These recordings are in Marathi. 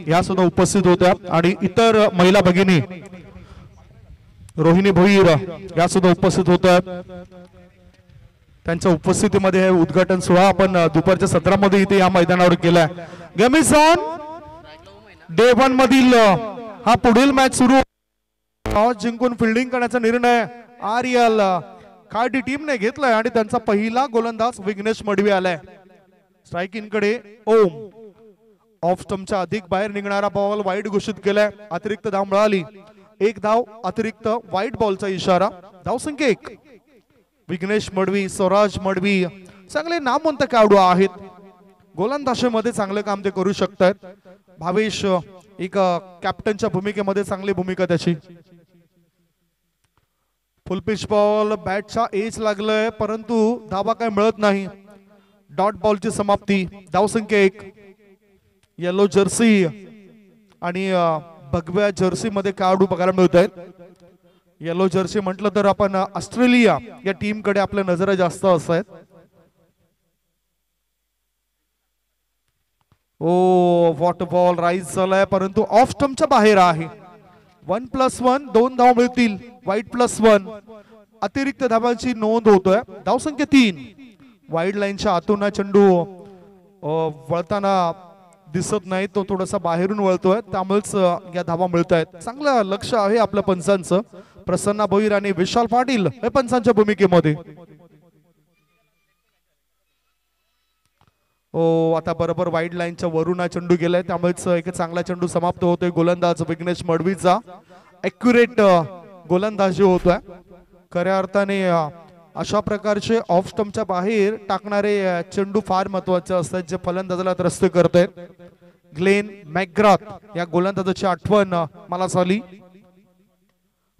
या सुद्धा उपस्थित होत्या आणि इतर महिला भगिनी रोहिणी भोईर या सुद्धा उपस्थित होत्या। त्यांच्या उपस्थितीमध्ये हे उद्घाटन सोहळा आपण दुपारच्या सत्रामध्ये इथे या मैदानावर केलाय। Game is on. डे 1 मधील हा पुढील मॅच सुरू। टॉस जिंकून फिल्डिंग करण्याचा निर्णय आर्यल कार्डी टीमने घेतलाय आणि त्यांचा पहिला गोलंदाज विघ्नेश मडवी आलाय। स्ट्राइकिंग कडे ओम। ऑफ स्टंपच्या अधिक बाहेर निघणारा बॉल वाईड घोषित केलाय। अतिरिक्त धाव मिळाली। एक धाव अतिरिक्त वाईट बॉलचा इशारा। धावसंख्या 1। विघ्नेश मडवी, स्वराज मडवी चांगले नामवंत खेळाडू आहेत। गोलंदाजीमध्ये चांगलं काम ते करू शकतात। भावेश एक कॅप्टनच्या भूमिकेमध्ये चांगली भूमिका त्याची। फुल पिच बॉल बॅटच्या एज लागलंय परंतु धावा काय मिळत नाही। डॉट बॉलची समाप्ती। धावसंख्या 1। येलो जर्सी आणि भगव्या जर्सी मध्ये खेळाडू बघायला मिळत आहेत। येलो जर्सी म्हटलं तर आपण ऑस्ट्रेलिया या टीम कडे आपल्या नजरा जास्त असतात। ओ वॉट बॉल राईज झालाय परंतु ऑफ स्टंपच्या बाहेर आहे। 1+1 2 धाव मिळतील। वाईट +1 अतिरिक्त धावांची नोंद होतोय। धावसंख्या 3। वाईड लाईनच्या आतून चेंडू वळताना दिसत नाही, तो थोडासा बाहेरून वळतोय त्यामुळेच या धावा मिळत आहेत। चांगलं लक्ष आहे आपल्या पंचांचं। प्रसन्ना भोईर आणि विशाल पाटील हे पंचांच्या भूमिकेमध्ये। ओ आता बरोबर वाईड लाईनच्या वरून हा चेंडू गेलाय त्यामुळेच एक चांगला चेंडू समाप्त होतोय। गोलंदाज विघ्नेश मडवीचा ॲक्युरेट गोलंदाजी होतोय। खऱ्या अर्थाने अशा प्रकारचे ऑफ स्टंपच्या बाहेर टाकणारे चेंडू फार महत्वाचे असतात जे फलंदाजाला त्रस्त करतात। ग्लेन मॅकग्राथ या गोलंदाजाची आठवण मला झाली।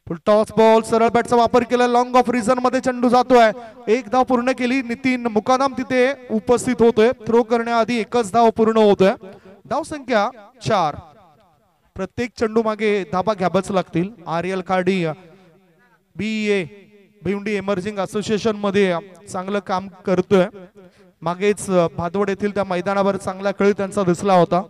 फुल टॉस बॉल सरळ बॅटचा वापर केला। लॉंग ऑफ रिझन मध्ये चेंडू जातोय। एक धाव पूर्ण केली। नितीन मुकादम तिथे उपस्थित होतोय। थ्रो करण्याआधी एकच धाव पूर्ण होतोय। धाव संख्या 4। प्रत्येक चेंडू मागे धाबा घ्यावाच लागतील। आर्यल कार्डी BA भिवंडी इमर्जिंग असोसिएशन मध्ये चांगलं काम करतोय। मागेच भादवड येथील त्या मैदानावर चांगला खेळ त्यांचा दिसला होता।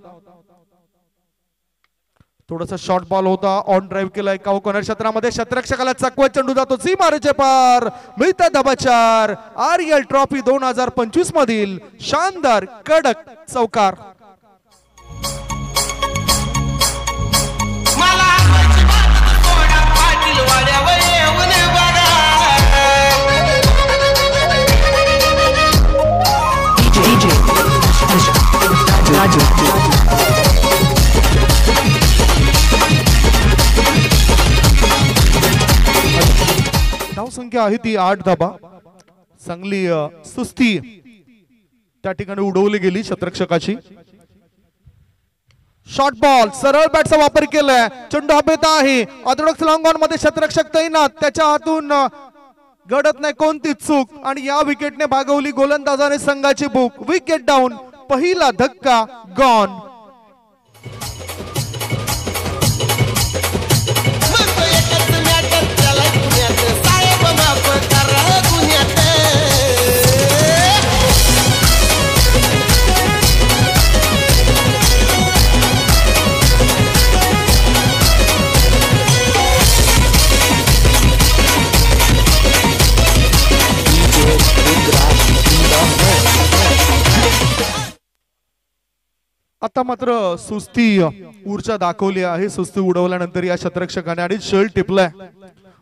थोडासा शॉर्ट बॉल होता। ऑन ड्राइव्ह केला एका कॉर्नर क्षेत्रामध्ये क्षेत्ररक्षकाला चकवत चेंडू जातो सीमारेचे पार। मिळतात धाबा 4। आर्यल ट्रॉफी 2025 मधील शानदार कडक चौकार। धावसंख्या आहे ती 8 धाबा। चांगली सुस्ती त्या ठिकाणी उडवली गेली क्षेत्ररक्षकाची। शॉर्ट बॉल सरळ बॅटचा वापर केलाय। चेंडू हवेत आहे। ऑर्थोडॉक्स लॉंग ऑन मध्ये क्षेत्ररक्षक तैनात। त्याच्या हातून घडत नाही कोणती चूक आणि या विकेटने भागवली गोलंदाजाने संघाची भूक। Wicket down. पहिला धक्का गॉन। आता मात्र सुस्ती ऊर्जा दाखवली आहे। सुस्ती उडवल्यानंतर या क्षेत्ररक्षकाने आणि शेल टिपलाय।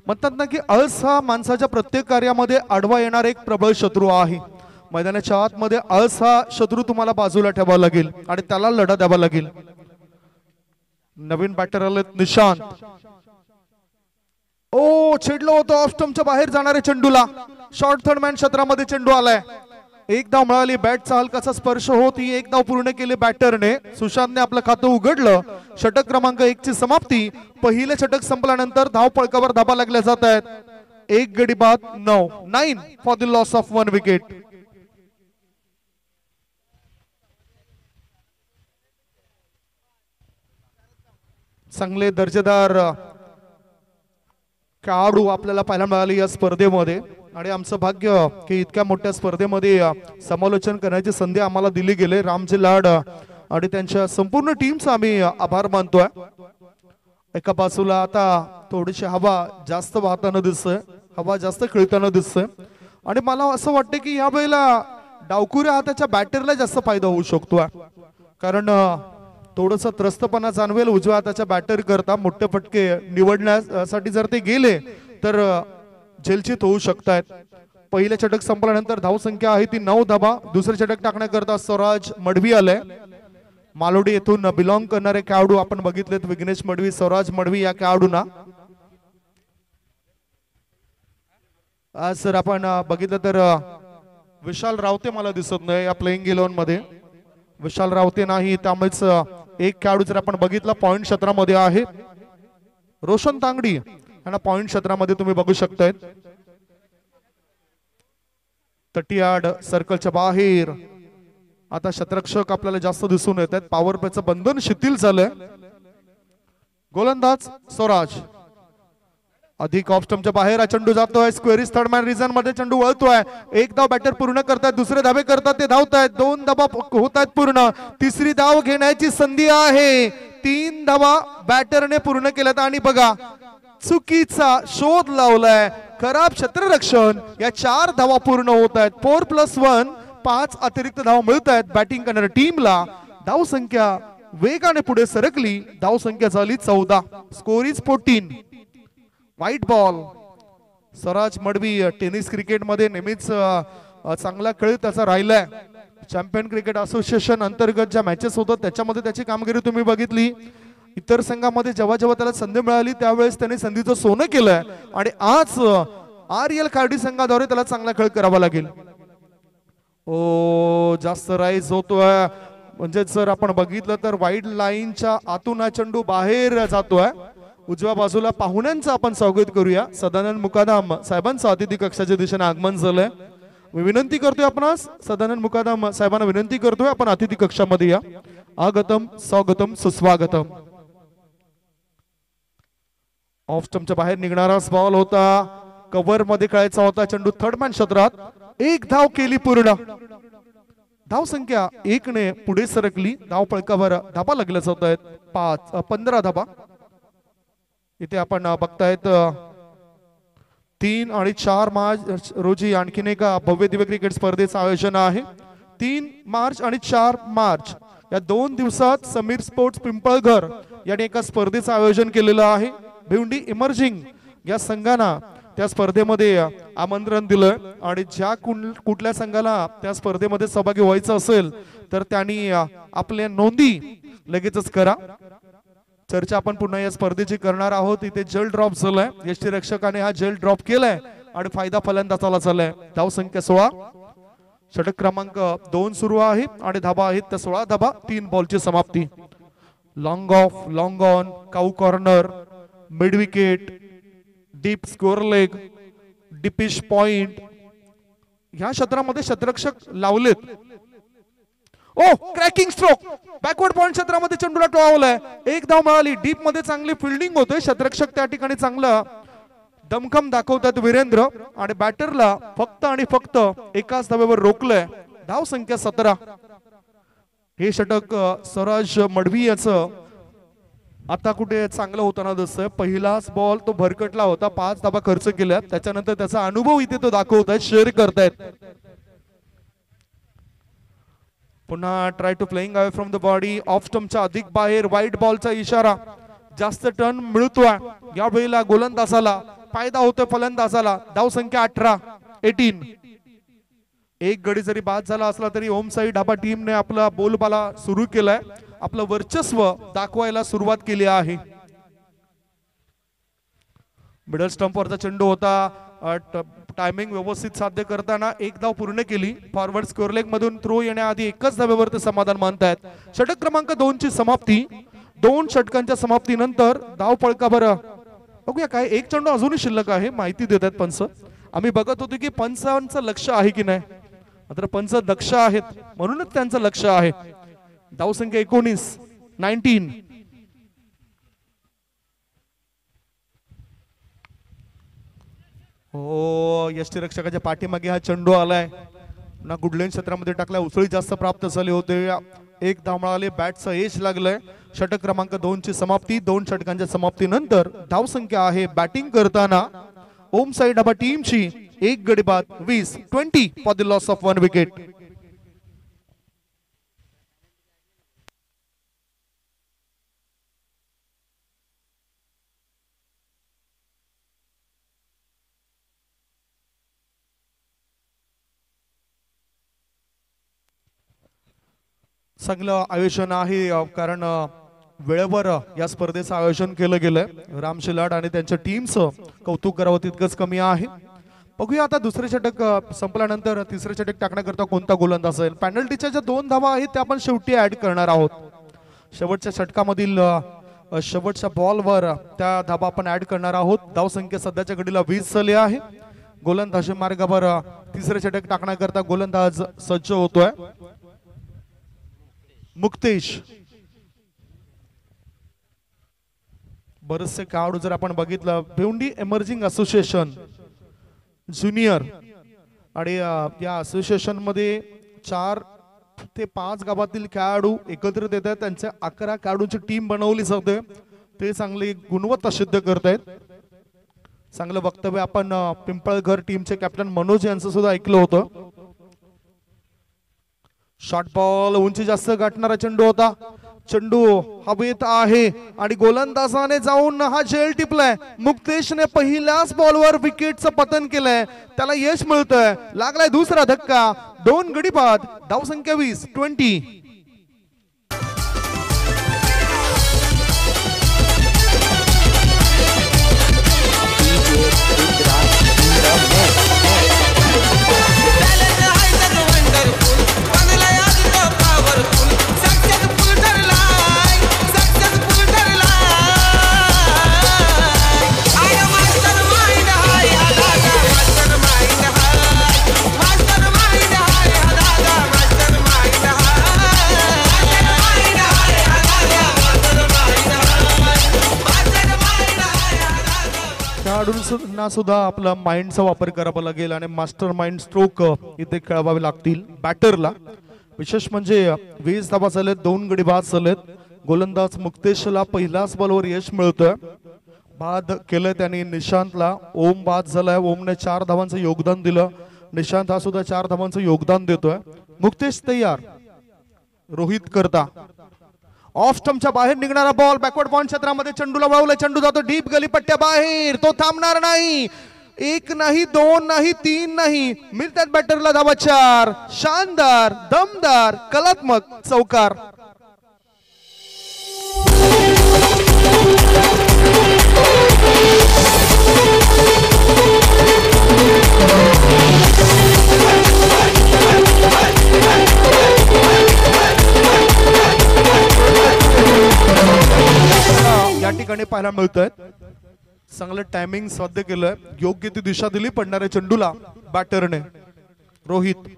म्हणतात ना की आळस हा माणसाच्या प्रत्येक कार्यामध्ये आडवा येणार एक प्रबळ शत्रू आहे। मैदानाच्या आतमध्ये आळस हा शत्रू तुम्हाला बाजूला ठेवावा लागेल आणि त्याला लढा द्यावा लागेल। नवीन बॅटर आले निशांत। ओ छेडलं होतं ऑफ स्टंपच्या बाहेर जाणाऱ्या चेंडूला। शॉर्ट थर्ड मॅन क्षेत्रामध्ये चेंडू आलाय। एक धाव मिळाली। बॅटचा हलकासा स्पर्श होत ही एक धाव पूर्ण केली बॅटरने। सुशांतने आपलं खातं उघडलं। षटक क्रमांक 1 ची समाप्ती। पहिले षटक संपल्यानंतर धाव पळकावर धाबा लागल्या जात आहेत। एक गडी बाद 9 for the loss of 1 wicket. चांगले दर्जेदार खेळाडू आपल्याला पाहायला मिळाले या स्पर्धेमध्ये आणि आमचं भाग्य की इतक्या मोठ्या स्पर्धेमध्ये समालोचन करण्याची संधी आम्हाला दिली गेली। रामजी लाड आणि त्यांच्या संपूर्ण टीमचा आम्ही आभार मानतोय. एका बाजूला आता थोडीशी हवा जास्त वाहताना दिसतंय, हवा जास्त खेळताना दिसतंय आणि मला असं वाटतं की या वेळेला डावखुऱ्या हाताच्या बॅटरला जास्त फायदा होऊ शकतो, कारण थोडस त्रस्तपणा जाणवेल उजव्या हाताच्या बॅटर करता. मोठे फटके निवडण्यासाठी जर ते गेले तर झेलचित होऊ शकतात. पहिले षटक संपल्यानंतर धावसंख्या आहे ती 9 धावा. दुसरे षटक टाकण्याकरता स्वराज मडवी आलाय. मालोडी येथून बिलॉंग करणारे खेळाडू आपण बघितलेत, विघ्नेश मडवी, स्वराज मडवी या खेळाडूंना. आज जर आपण बघितलं तर विशाल रावते मला दिसत नाही या प्लेइंग 11 मध्ये. विशाल रावते नाही, त्यामुळेच एक खेळाडू जर आपण बघितला पॉइंट क्षेत्रामध्ये आहे, रोशन तांगडी यांना पॉइंट क्षेत्रामध्ये तुम्ही बघू शकताय. तटियाड सर्कलच्या बाहेर आता शतरक्षक आपल्याला जास्त दिसून येत आहेत. पॉवर प्लेचं बंधन शिथिल झालंय. गोलंदाज स्वराज अधिक ऑफ स्टंपच्या बाहेर चेंडू जातोय. स्क्वेअरिस थर्ड मॅन रिझन मध्ये चेंडू वळतोय. एक धाव बॅटर पूर्ण करतात, दुसरे धावे करतात ते धावतायत. 2 धावा होत आहेत पूर्ण. तिसरी धाव घेण्याची संधी आहे. 3 धावा बॅटरने पूर्ण केल्यात आणि बघा चुकीचा शोध लावलाय. खराब क्षेत्ररक्षण. या 4 धावा पूर्ण होत आहेत. 4+1 5 अतिरिक्त धावा मिळत आहेत बॅटिंग करणाऱ्या टीमला. धाव संख्या वेगाने पुढे सरकली. धाव संख्या झाली 14. Score is 14. White ball. Swaraj Madavi tennis cricket मध्ये नेहमीच चांगला खेळ त्याचा राहिलाय. चॅम्पियन क्रिकेट असोसिएशन अंतर्गत ज्या मॅचेस होतात त्याच्यामध्ये त्याची कामगिरी तुम्ही बघितली. इतर संघामध्ये जेव्हा जेव्हा त्याला संधी मिळाली त्यावेळेस त्याने संधीचं सोनं केलंय आणि आज RL कार्डी संघाद्वारे त्याला चांगला खेळ करावा लागेल. ओ जास्त राईज होतोय, म्हणजे जर आपण बघितलं तर वाईड लाईनच्या आतून हा चेंडू बाहेर जातोय. उजव्या बाजूला पाहुण्यांचं आपण स्वागत करूया. सदानंद मुकादम साहेबांचं अतिथी कक्षाच्या दिशेने आगमन झालंय. मी विनंती करतोय आपणास, सदानंद मुकादम साहेबांना विनंती करतोय आपण अतिथी कक्षामध्ये या. आगतम स्वागतम सुस्वागतम. ऑफ स्टंपच्या बाहेर निघणारा बॉल होता. कव्हर मध्ये खेळायचा होता चेंडू थर्ड मॅन क्षेत्रात. 1 धाव केली पूर्ण. धाव संख्या 1 ने पुढे सरकली. धाव पळकावर धाबा लागल्या जात आहेत. 15 धाबा. इथे आपण बघतायत 3 आणि 4 मार्च रोजी आणखीन एका भव्य दिव्य क्रिकेट स्पर्धेचं आयोजन आहे. 3 मार्च आणि 4 मार्च या 2 दिवसात समीर स्पोर्ट्स पिंपळघर याने एका स्पर्धेचं आयोजन केलेलं आहे. भिवंडी इमर्जिंग या संघांना त्या स्पर्धेमध्ये आमंत्रण दिलंय आणि ज्या कुठल्या संघाला त्या स्पर्धेमध्ये सहभागी व्हायचं असेल तर त्यांनी आपल्या नोंदी लगेचच करा. चर्चा आपण पुन्हा या स्पर्धेची करणार आहोत. इथे जल ड्रॉप झालाय. यष्टीरक्षकाने हा जल ड्रॉप केलाय आणि फायदा फलंदाजाला झालाय. धाव संख्या 16. षटक क्रमांक 2 सुरू आहे आणि धाबा आहेत त्या 16 धाबा. 3 बॉलची समाप्ती. Long off, long on, cow corner, mid wicket, deep square leg, deepish point ह्या क्षेत्रामध्ये शतरक्षक लावलेत. Oh cracking stroke. Backward point क्षेत्रामध्ये चेंडूला टोळवलाय. 1 धाव मिळाली. डीप मध्ये चांगली फिल्डिंग होते. शतरक्षक त्या ठिकाणी चांगलं दमखम दाखवतात वीरेंद्र आणि बॅटरला फक्त आणि फक्त एकाच धावेवर रोखलंय. धाव संख्या 17. हे षटक स्वराज मडवी याचं आता कुठे चांगलं होताना दिसतंय. पहिलाच बॉल तो भरकटला होता. 5 धावा खर्च केल्या. त्याच्यानंतर त्याचा अनुभव इथे तो दाखवतायत, शेअर करतायत. पुन्हा try to playing away from the body. Off स्टंपच्या अधिक बाहेर. व्हाईट बॉलचा इशारा. जास्त टर्न मिळतोय या वेळेला गोलंदाजाला. फायदा होतोय फलंदाजाला. धाव संख्या 18. एक गडी जरी बाद झाला असला तरी होम साइड धाबा टीमने आपला बोलबाला सुरू केलाय. आपलं वर्चस्व दाखवायला सुरुवात केली आहे. मिडल स्टंपवरचा चेंडू होता. टायमिंग व्यवस्थित साध्य करताना 1 धाव पूर्ण केली. फॉरवर्ड स्कोअर लेग मधून थ्रो येण्याआधी एकच धावेवर ते समाधान मानतायत. षटक क्रमांक 2 ची समाप्ती. 2 षटकांच्या समाप्तीनंतर धाव पळकावर बघूया काय. एक चेंडू अजूनही शिल्लक आहे. माहिती देत आहेत पंच. आम्ही बघत होतो की पंचांचं लक्ष आहे की नाही, मात्र पंच दक्ष आहेत म्हणूनच त्यांचं लक्ष आहे. धाव संख्या 19. हो यष्टीरक्षकाच्या पाठीमागे हा चेंडू आलाय. ना गुडलेन क्षेत्रामध्ये टाकला. उसळी जास्त प्राप्त झाले होते. एक धाव मिळाली, बॅटचं एज लागलंय. षटक क्रमांक 2 ची समाप्ती. 2 षटकांच्या समाप्तीनंतर धावसंख्या आहे बॅटिंग करताना ओम साई डाबा टीमची 1 गडी बाद 20 for the loss of 1 wicket. चांगलं आयोजन आहे, कारण वेळेवर या स्पर्धेचं आयोजन केलं गेलंय. राम शिलाड आणि त्यांच्या टीमचं कौतुक करावं तितकंच कमी आहे. बघूया आता दुसरे षटक संपल्यानंतर तिसरे षटक टाकण्याकरता कोणता गोलंदाज असेल. पेनल्टीच्या ज्या 2 धावा आहेत त्या आपण शेवटी ऍड करणार आहोत. शेवटच्या षटकामधील शेवटच्या बॉलवर त्या धावा आपण ऍड करणार आहोत. धावसंख्या सध्याच्या घडीला 20 झाली आहे. गोलंदाजी मार्गावर तिसरे षटक टाकण्याकरता गोलंदाज सज्ज होतोय. मुक्तेश. बरेचसे खेळाडू जर आपण बघितलं, भिवंडी एमर्जिंग असोसिएशन ज्युनियर आणि या असोसिएशन मध्ये 4 ते 5 गावातील खेळाडू एकत्रित येतात. त्यांच्या 11 खेळाडूंची टीम बनवली जाते. ते चांगली गुणवत्ता सिद्ध करतायत. चांगलं वक्तव्य आपण पिंपळघर टीमचे कॅप्टन मनोज यांचं सुद्धा ऐकलं होतं. शॉर्ट बॉल, उंची जास्त गाठणारा चेंडू होता. चेंडू हवेत आहे आणि गोलंदाजाने जाऊन हा झेल टिपलाय. मुक्तेशने पहिल्याच बॉलवर विकेटचं पतन केलंय. त्याला यश मिळतंय. लागलाय दुसरा धक्का. 2 गडी बाद. धावसंख्या 20. खेळाडूंना सुद्धा आपला माइंडचा वापर करावा लागेल आणि मास्टर माइंड स्ट्रोक इथे खेळवावे लागतील. बॅटरला विशेष म्हणजे 20 धावा झालेत, 2 गडी बाद झालेत. गोलंदाज मुक्तेशला पहिल्याच बॉलवर यश मिळतोय. बाद केलं त्यांनी निशांतला. ओम बाद झालाय. ओमने 4 धावांचं योगदान दिलं. निशांत हा सुद्धा 4 धावांचं योगदान देतोय. मुक्तेश तयार. रोहित करता. ऑफ स्टंपच्या बाहेर निघणारा बॉल बॅकवर्ड पॉइंट क्षेत्रामध्ये चेंडूला वळवला. चेंडू जातो डीप गलीपट्ट्या बाहेर. तो थांबणार नाही. 1 नाही, 2 नाही, 3 नाही. मिळतात बॅटरला धावा 4. शानदार, दमदार, कलात्मक चौकार. या ठिकाणी पाहायला मिळतंय चांगलं टायमिंग साध्य केलंय. योग्य ती दिशा दिली पडणाऱ्या चेंडूला बॅटरने. रोहित.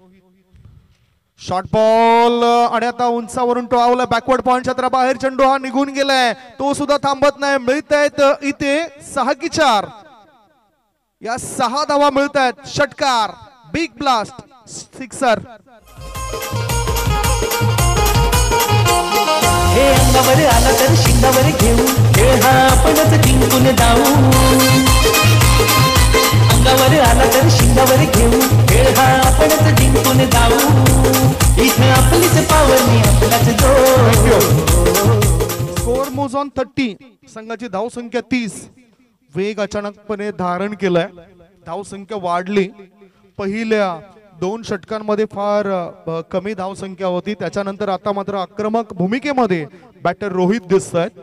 शॉर्ट बॉल आणि आता उंचावरून टोळावला. बॅकवर्ड पॉइंट क्षेत्रा बाहेर चेंडू हा निघून गेलाय. तो सुद्धा थांबत नाही. मिळत आहेत इथे 6 की 4. या 6 धावा मिळत आहेत. षटकार, बिग ब्लास्ट, सिक्सर. हे अंगावर आला तर शिंगावर घेऊ. खेळ हा आपणच जिंकून जाऊ. अंगावर आला तर शिंगावर घेऊ. खेळ हा आपणच जिंकून जाऊ. इथे आपलीच पावरणी आपलाच जोर. स्कोर मोज ऑन 30. संघाची धावसंख्या 30. वेग अचानकपणे धारण केलाय. धावसंख्या वाढली. पहिल्या 2 षटकांमध्ये फार कमी धावसंख्या होती. त्याच्यानंतर आता मात्र आक्रमक भूमिकेमध्ये बॅटर रोहित दिसतायत.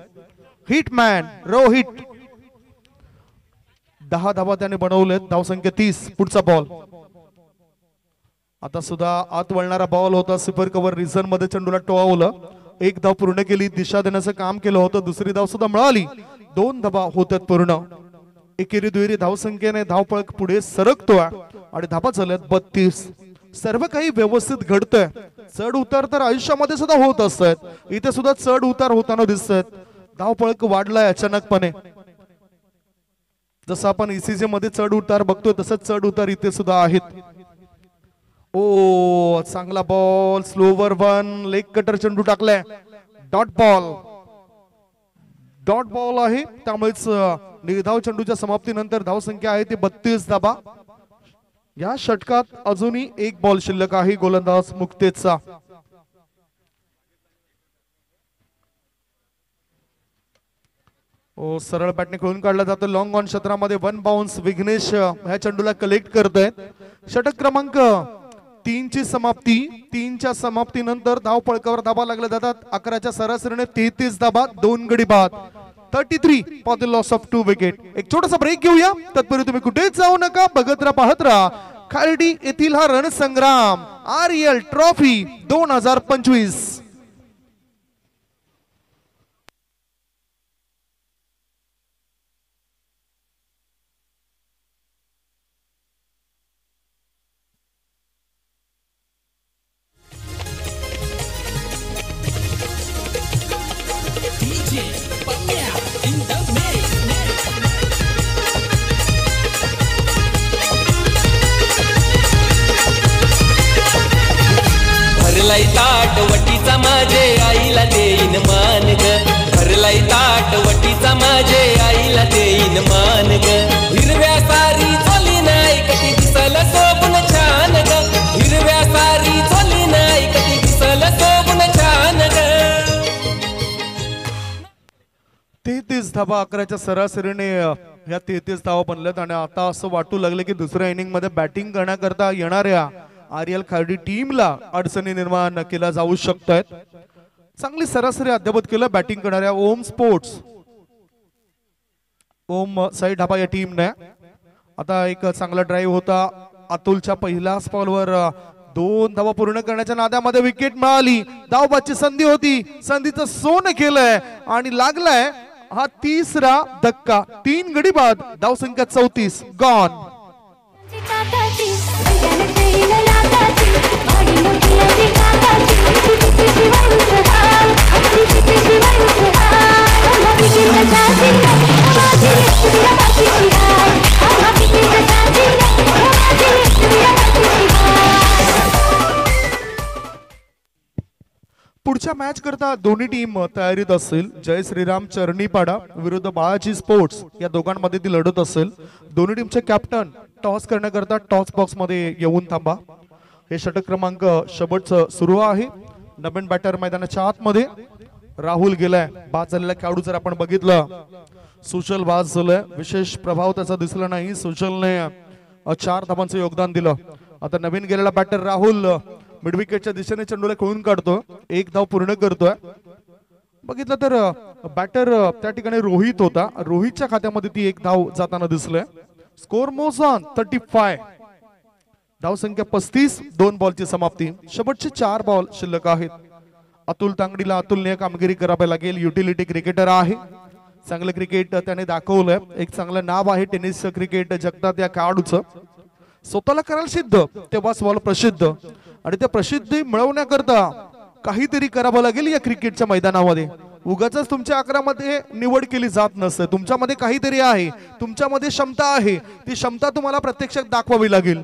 हिटमॅन रोहित. 10 धावा त्याने बनवलेत. धावसंख्या 30. पुढचा बॉल आता सुद्धा आत वळणारा बॉल होता. सिपर कव्हर रिझन मध्ये चेंडूला टोळवलं. 1 धाव पूर्ण केली. दिशा देण्याचं काम केलं होतं. दुसरी धाव सुद्धा मिळाली. 2 धावा होतात पूर्ण. एकेरी दुहेरी धावसंख्येने धावपळ पुढे सरकतोय आणि धावा झाल्यात 32. सर्व काही व्यवस्थित घडतंय. चढ उतार तर आयुष्यामध्ये सुद्धा होत असतात. इथे सुद्धा चढ उतार होताना दिसतात. धावपळक वाढलाय अचानकपणे. जसं आपण ईसीजी मध्ये चढ उतार बघतोय तसंच चढ उतार इथे सुद्धा आहेत. ओ चांगला ball, slower one, leg cutter चेंडू टाकलाय, डॉट बॉल आहे. त्यामुळेच निर्धाव चेंडूच्या समाप्तीनंतर धावसंख्या आहे ती 32 धाबा. या षटकात अजूनही एक बॉल शिल्लक आहे गोलंदाज मुक्तेजचा. सरळ बॅटने खेळून काढला जातो. लॉंग ऑन क्षेत्रामध्ये वन बाउन्स. विघ्नेश ह्या चेंडूला कलेक्ट करतायत. षटक क्रमांक 3 ची समाप्ती. 3 च्या समाप्तीनंतर धाव पळकावर धाबा लागल्या जातात. 11च्या सरासरीने 33 धाबा, 2 गडी बाद. 33 for the loss of 2 wicket. एक छोटासा ब्रेक घेऊया. तत्पूर्वी तुम्ही कुठेच जाऊ नका, बघत राहा, पाहत राहा. खार्डी येथील हा रणसंग्राम REL ट्रॉफी 2025. भरलाई ताट वटीचा माझे आईला देईन मान ग. भरलाई ताट वटीचा माझे आईला देईन मान ग. हिरव्या सारी चोली नाही कधी दिसल सोबून छान ग. हिरव्या सारी चोली नाही कधी दिसल सोबून छान ग. 33 धाबा 11च्या सरासरीने या 33 धावा बनल्यात. आणि आता असं वाटू लागले की दुसऱ्या इनिंग मध्ये बॅटिंग करण्याकरता येणाऱ्या REL खार्डी टीमला अडचणी निर्माण केल्या जाऊ शकतात. चांगली सरासरी अद्यावत केलं बॅटिंग करणाऱ्या ओम स्पोर्ट्स, ओम साई ढाबा या टीमने. आता एक चांगला ड्राईव्ह होता. अतुलच्या पहिल्याच बॉलवर 2 धावा पूर्ण करण्याच्या नादामध्ये विकेट मिळाली. धावबाची संधी होती, संधीचं सोनं केलंय आणि लागलाय हा तिसरा धक्का. 3 गडी बाद. धावसंख्या 34. गॉन. पुढच्या मॅच करता दोन्ही टीम तयारीत असेल. जय श्रीराम चरणीपाडा विरुद्ध बाळाजी स्पोर्ट्स या दोघांमध्ये ती लढत असेल. दोन्ही टीमचे कॅप्टन टॉस करण्याकरता टॉस बॉक्स मध्ये येऊन थांबा. हे षटक क्रमांक शेवटचं सुरू आहे. नवीन बॅटर मैदानाच्या आतमध्ये राहुल गेलाय. बाद झालेला खेळाडू जर आपण बघितलं, सुशल बाद झालाय. विशेष प्रभाव त्याचा दिसला नाही. सुशलने 4 धावांचं योगदान दिलं. आता नवीन गेलेला बॅटर राहुल मिड विकेटच्या दिशेने चेंडूला खेळून काढतो. 1 धाव पूर्ण करतोय. बघितलं तर बॅटर त्या ठिकाणी रोहित होता. रोहितच्या खात्यामध्ये ती 1 धाव जाताना दिसलंय. स्कोर मोज ऑन 35. धावसंख्या 35. 2 बॉलची समाप्ती. शेवटचे 4 बॉल शिल्लक आहेत. अतुल तांगडीला अतुलने कामगिरी करावी लागेल. युटिलिटी क्रिकेटर आहे. चांगलं क्रिकेट त्याने दाखवलंय. एक चांगलं नाव आहे टेनिस क्रिकेट जगतात या खेळाडूचं. स्वतःला करायला सिद्ध तेव्हाच बॉल प्रसिद्ध. आणि त्या प्रसिद्धी मिळवण्याकरता काहीतरी करावं लागेल या क्रिकेटच्या मैदानामध्ये. उगाच तुमच्या आकारामध्ये निवड केली जात नसते. तुमच्यामध्ये काहीतरी आहे, तुमच्यामध्ये क्षमता आहे. ती क्षमता तुम्हाला प्रत्यक्षात दाखवावी लागेल.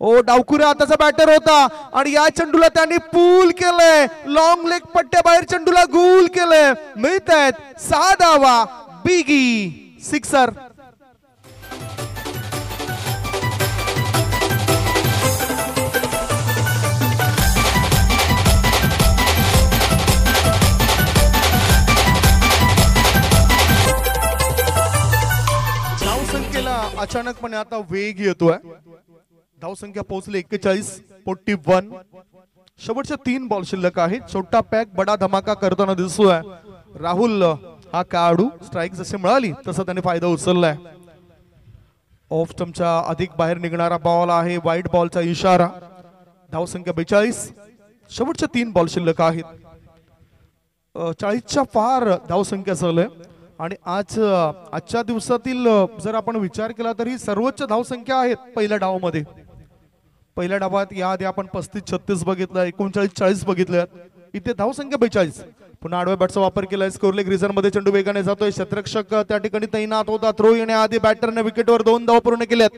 ओ डावकुरे आताचा बॅटर होता आणि या चेंडूला त्यांनी पूल केलंय. लॉंग लेग पट्ट्या बाहेर चेंडूला गुल केलंय. मिळत आहेत 6 धावा. बिगी सिक्सर. धावसंख्येला अचानकपणे आता वेग येतोय. धावसंख्या पोहोचली 41. शेवटच्या 3 बॉल शिल्लक आहेत. छोटा पॅक बडा धमाका करताना दिसतोय राहुल हा खेळाडू. स्ट्राईक जशी मिळाली तसा त्याने फायदा उचललाय. ऑफ स्टंपच्या अधिक बाहेर निघणारा बॉल आहे. वाईट बॉलचा इशारा. धावसंख्या 42. शेवटच्या 3 बॉल शिल्लक आहेत. 40च्या पार धावसंख्या चालू आहे. आणि आजच्या दिवसातील जर आपण विचार केला तर ही सर्वोच्च धावसंख्या आहेत पहिल्या डावामध्ये. पहिल्या डावात याआधी आपण 35-36 बघितलं, 39-40 बघितलं. इथे धावसंख्या 42. पुन्हा आडव्या बॅटचा वापर केलाय. स्कोर लेग रिझन मध्ये चेंडू वेगाने जातोय. क्षेत्ररक्षक त्या ठिकाणी तैनात होता. थ्रो येण्याआधी बॅटरने विकेटवर 2 धावा पूर्ण केल्यात.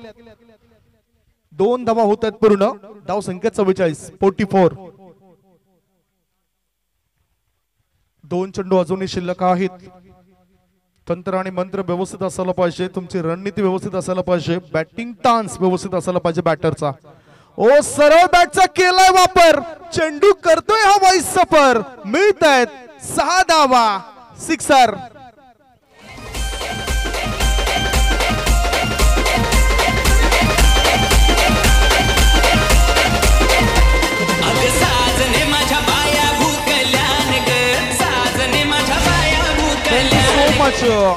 2 धावा होत आहेत पूर्ण. धाव संख्या 44, 44. 2 चेंडू अजूनही शिल्लक आहेत. तंत्र आणि मंत्र व्यवस्थित असायला पाहिजे, तुमची रणनीती व्यवस्थित असायला पाहिजे, बॅटिंग टान्स व्यवस्थित असायला पाहिजे बॅटरचा. ओ सरळ बॅटचा केलाय वापर, चेंडू करतोय हा वाईस सफर, मिळत आहेत 6 धावा, सिक्सर.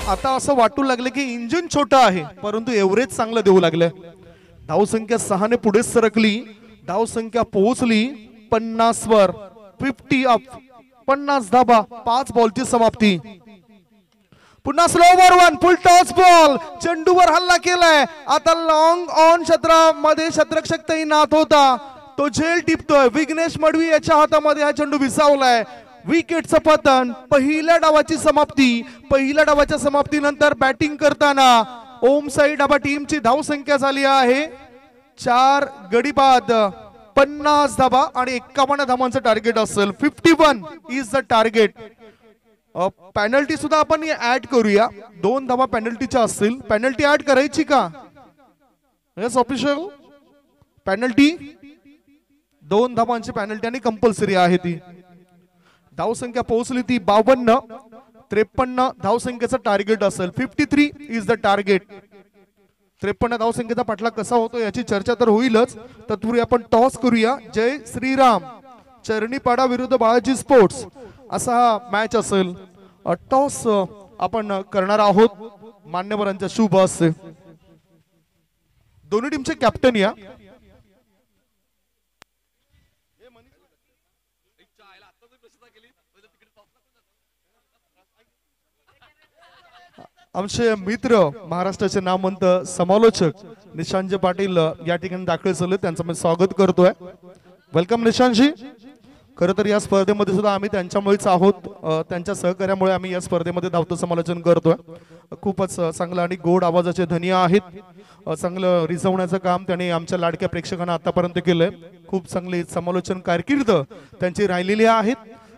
आता असं वाटू लागलं की इंजिन छोटं आहे परंतु एव्हरेज चांगलं देऊ लागलं. धावसंख्या 6 ने पुढे सरकली. धावसंख्या पोहोचली 50 वर. 50 अप, 50 धाबा, 5 बॉलची समाप्ती. पुन्हा स्लोवर वन, फुल टॉस बॉल, चेंडूवर हल्ला केलाय. आता लॉंग ऑन क्षेत्रामध्ये शतरक्षक तैनात होता, तो झेल टिपतोय. विघ्नेश मडवी याच्या हातामध्ये हा चेंडू विसावलाय. विकेटचं पतन. पहिल्या डावाची समाप्ती. पहिल्या डावाच्या समाप्तीनंतर बॅटिंग करताना ओम साई डाबा टीमची धावसंख्या झाली आहे 4 गडी बाद, 50 धाबा आणि 51 धावांचं टार्गेट असेल. 51 इज द टार्गेट. पेनल्टी सुद्धा आपण ऍड करूया. 2 धावा पेनल्टीच्या असतील. पेनल्टी ऍड करायची का? Yes official. पेनल्टी 2 धावांची पेनल्टी आणि कंपल्सरी आहे ती. धावसंख्या पोहोचली ती 52. 53 धावसंख्येचं टार्गेट असेल. 53 इज द टार्गेट. 53 धावसंख्येचा पाठलाग कसा होतो याची चर्चा तर होईलच. तत्पूर्वी आपण टॉस करूया. जय श्रीराम चरणीपाडा विरुद्ध बाळाजी स्पोर्ट्स असा हा मॅच असेल. टॉस आपण करणार आहोत. मान्यवरांच्या शुभ हस्ते. दोन्ही टीमचे कॅप्टन या. आमचे मित्र महाराष्ट्राचे नामवंत समालोचक निशांत पाटील या ठिकाणी दाखल झाले, त्यांचं मी स्वागत करतोय. वेलकम निशांतजी. खरं तर या स्पर्धेमध्ये सुद्धा आम्ही त्यांच्यामुळेच आहोत. त्यांच्या सहकार्यामुळे आम्ही या स्पर्धेमध्ये धावतं समालोचन करतोय. खूपच चांगलं आणि गोड आवाजाचे धनी आहेत. चांगलं रिझवण्याचं काम त्यांनी आमच्या लाडक्या प्रेक्षकांना आतापर्यंत केलंय. खूप चांगली समालोचन कारकीर्द त्यांची राहिलेली आहेत.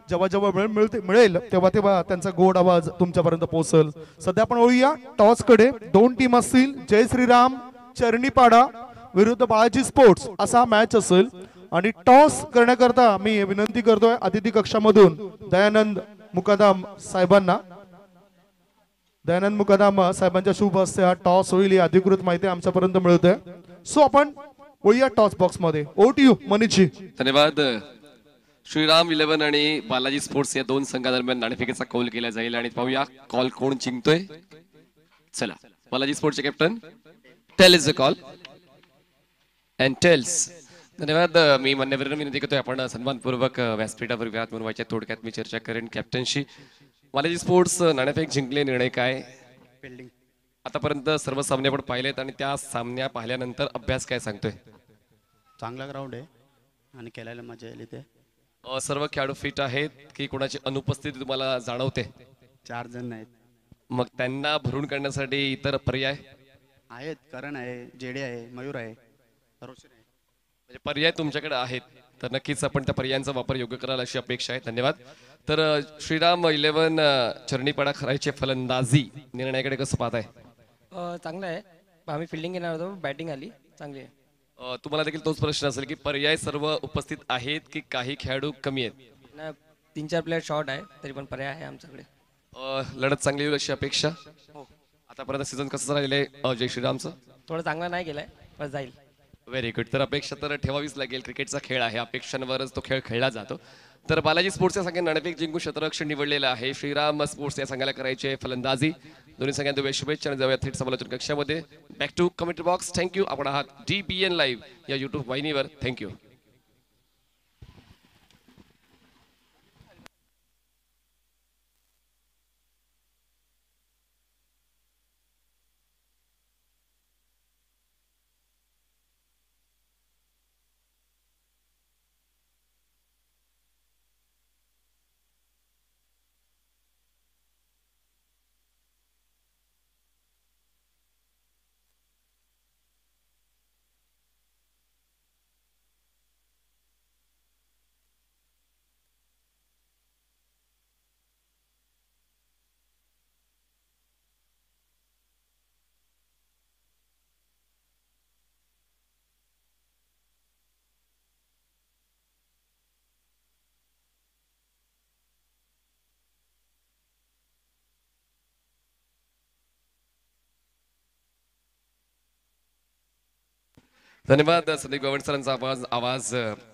जेव्हा जेव्हा वेळ मिळेल तेव्हा तेव्हा त्यांचा गोड आवाज तुमच्यापर्यंत पोहोचेल. सध्या आपण वळूया टॉस कडे. 2 टीम असतील. जय श्रीराम चरणीपाडा विरुद्ध बाळाजी स्पोर्ट्स असा मॅच असेल. आणि टॉस करण्याकरता मी विनंती करतोय अतिथी कक्षामधून दयानंद मुकादम साहेबांना. दयानंद मुकादम साहेबांच्या शुभ हस्ते हा टॉस होईल ही अधिकृत माहिती आमच्यापर्यंत मिळते. सो आपण वळूया टॉस बॉक्स मध्ये. O T U Manish ji. धन्यवाद. श्रीराम 11 आणि बालाजी स्पोर्ट्स या 2 संघादरम्यान नाणेफेकीचा कौल केला जाईल आणि पाहूया कॉल कोण जिंकतोय. चला बालाजी स्पोर्ट्सचे captain tail is the call and tails. धन्यवाद. मी मान्यवरांना विनंती करतोय आपण सन्मानपूर्वक व्यासपीठावर व्यात बनवायच्या. थोडक्यात मी चर्चा करेन कॅप्टनशी. बालाजी स्पोर्ट्स नाणेफेक जिंकले, निर्णय काय? फिल्डिंग आतापर्यंत सर्व सामने आपण पाहिलेत आणि त्या सामन्या पाहिल्यानंतर अभ्यास काय सांगतोय? चांगला ग्राउंड आहे आणि खेळायला मजा येईल इथे. सर्व खेळाडू फिट आहेत की कोणाची अनुपस्थिती तुम्हाला जाणवते? 4 जण आहेत. मग त्यांना भरून काढण्यासाठी इतर पर्याय आहेत. करण आहे, जेडे आहे, मयूर आहे, रोशन आहे. म्हणजे पर्याय तुमच्याकडे आहेत तर नक्कीच आपण त्या पर्यायांचा वापर योग्य कराल अशी अपेक्षा आहे. धन्यवाद. तर श्रीराम 11 चरणीपाडा करायचे फलंदाजी निर्णयाकडे कसं पाहताय? चांगलं आहे. आम्ही फिल्डिंग घेणार होतो, बॅटिंग आली चांगली आहे. तुम्हाला देखील तोच प्रश्न असेल की पर्याय सर्व उपस्थित आहेत की काही खेळाडू कमी आहेत? नाही, 3-4 प्लेयर शॉर्ट आहे तरी पण पर्याय आहे आमच्याकडे. लढत चांगली होईल अशी अपेक्षा. आतापर्यंत सीझन कसं राहिलंय जय श्रीरामचं? थोडं चांगला नाही गेलाय पण जाईल. Very good. तर अपेक्षा तर ठेवावीच लागेल. क्रिकेटचा खेळ आहे, अपेक्षांवरच तो खेळ खेळला जातो. तर बालाजी स्पोर्ट्स या संघाने नाणेफेक जिंकून क्षेत्ररक्षण निवडलेलं आहे. श्रीराम स्पोर्ट्स या संघाला करायचे फलंदाजी. दोन्ही संघांना शुभेच्छा आणि जाऊया थेट समालोचन कक्षामध्ये. Back to commentary box. Thank you. आपण आहात DBN लाईव्ह या युट्यूब वाहिनीवर. थँक्यू. धन्यवाद संदीप गवंड सरांचा आवाज आवाज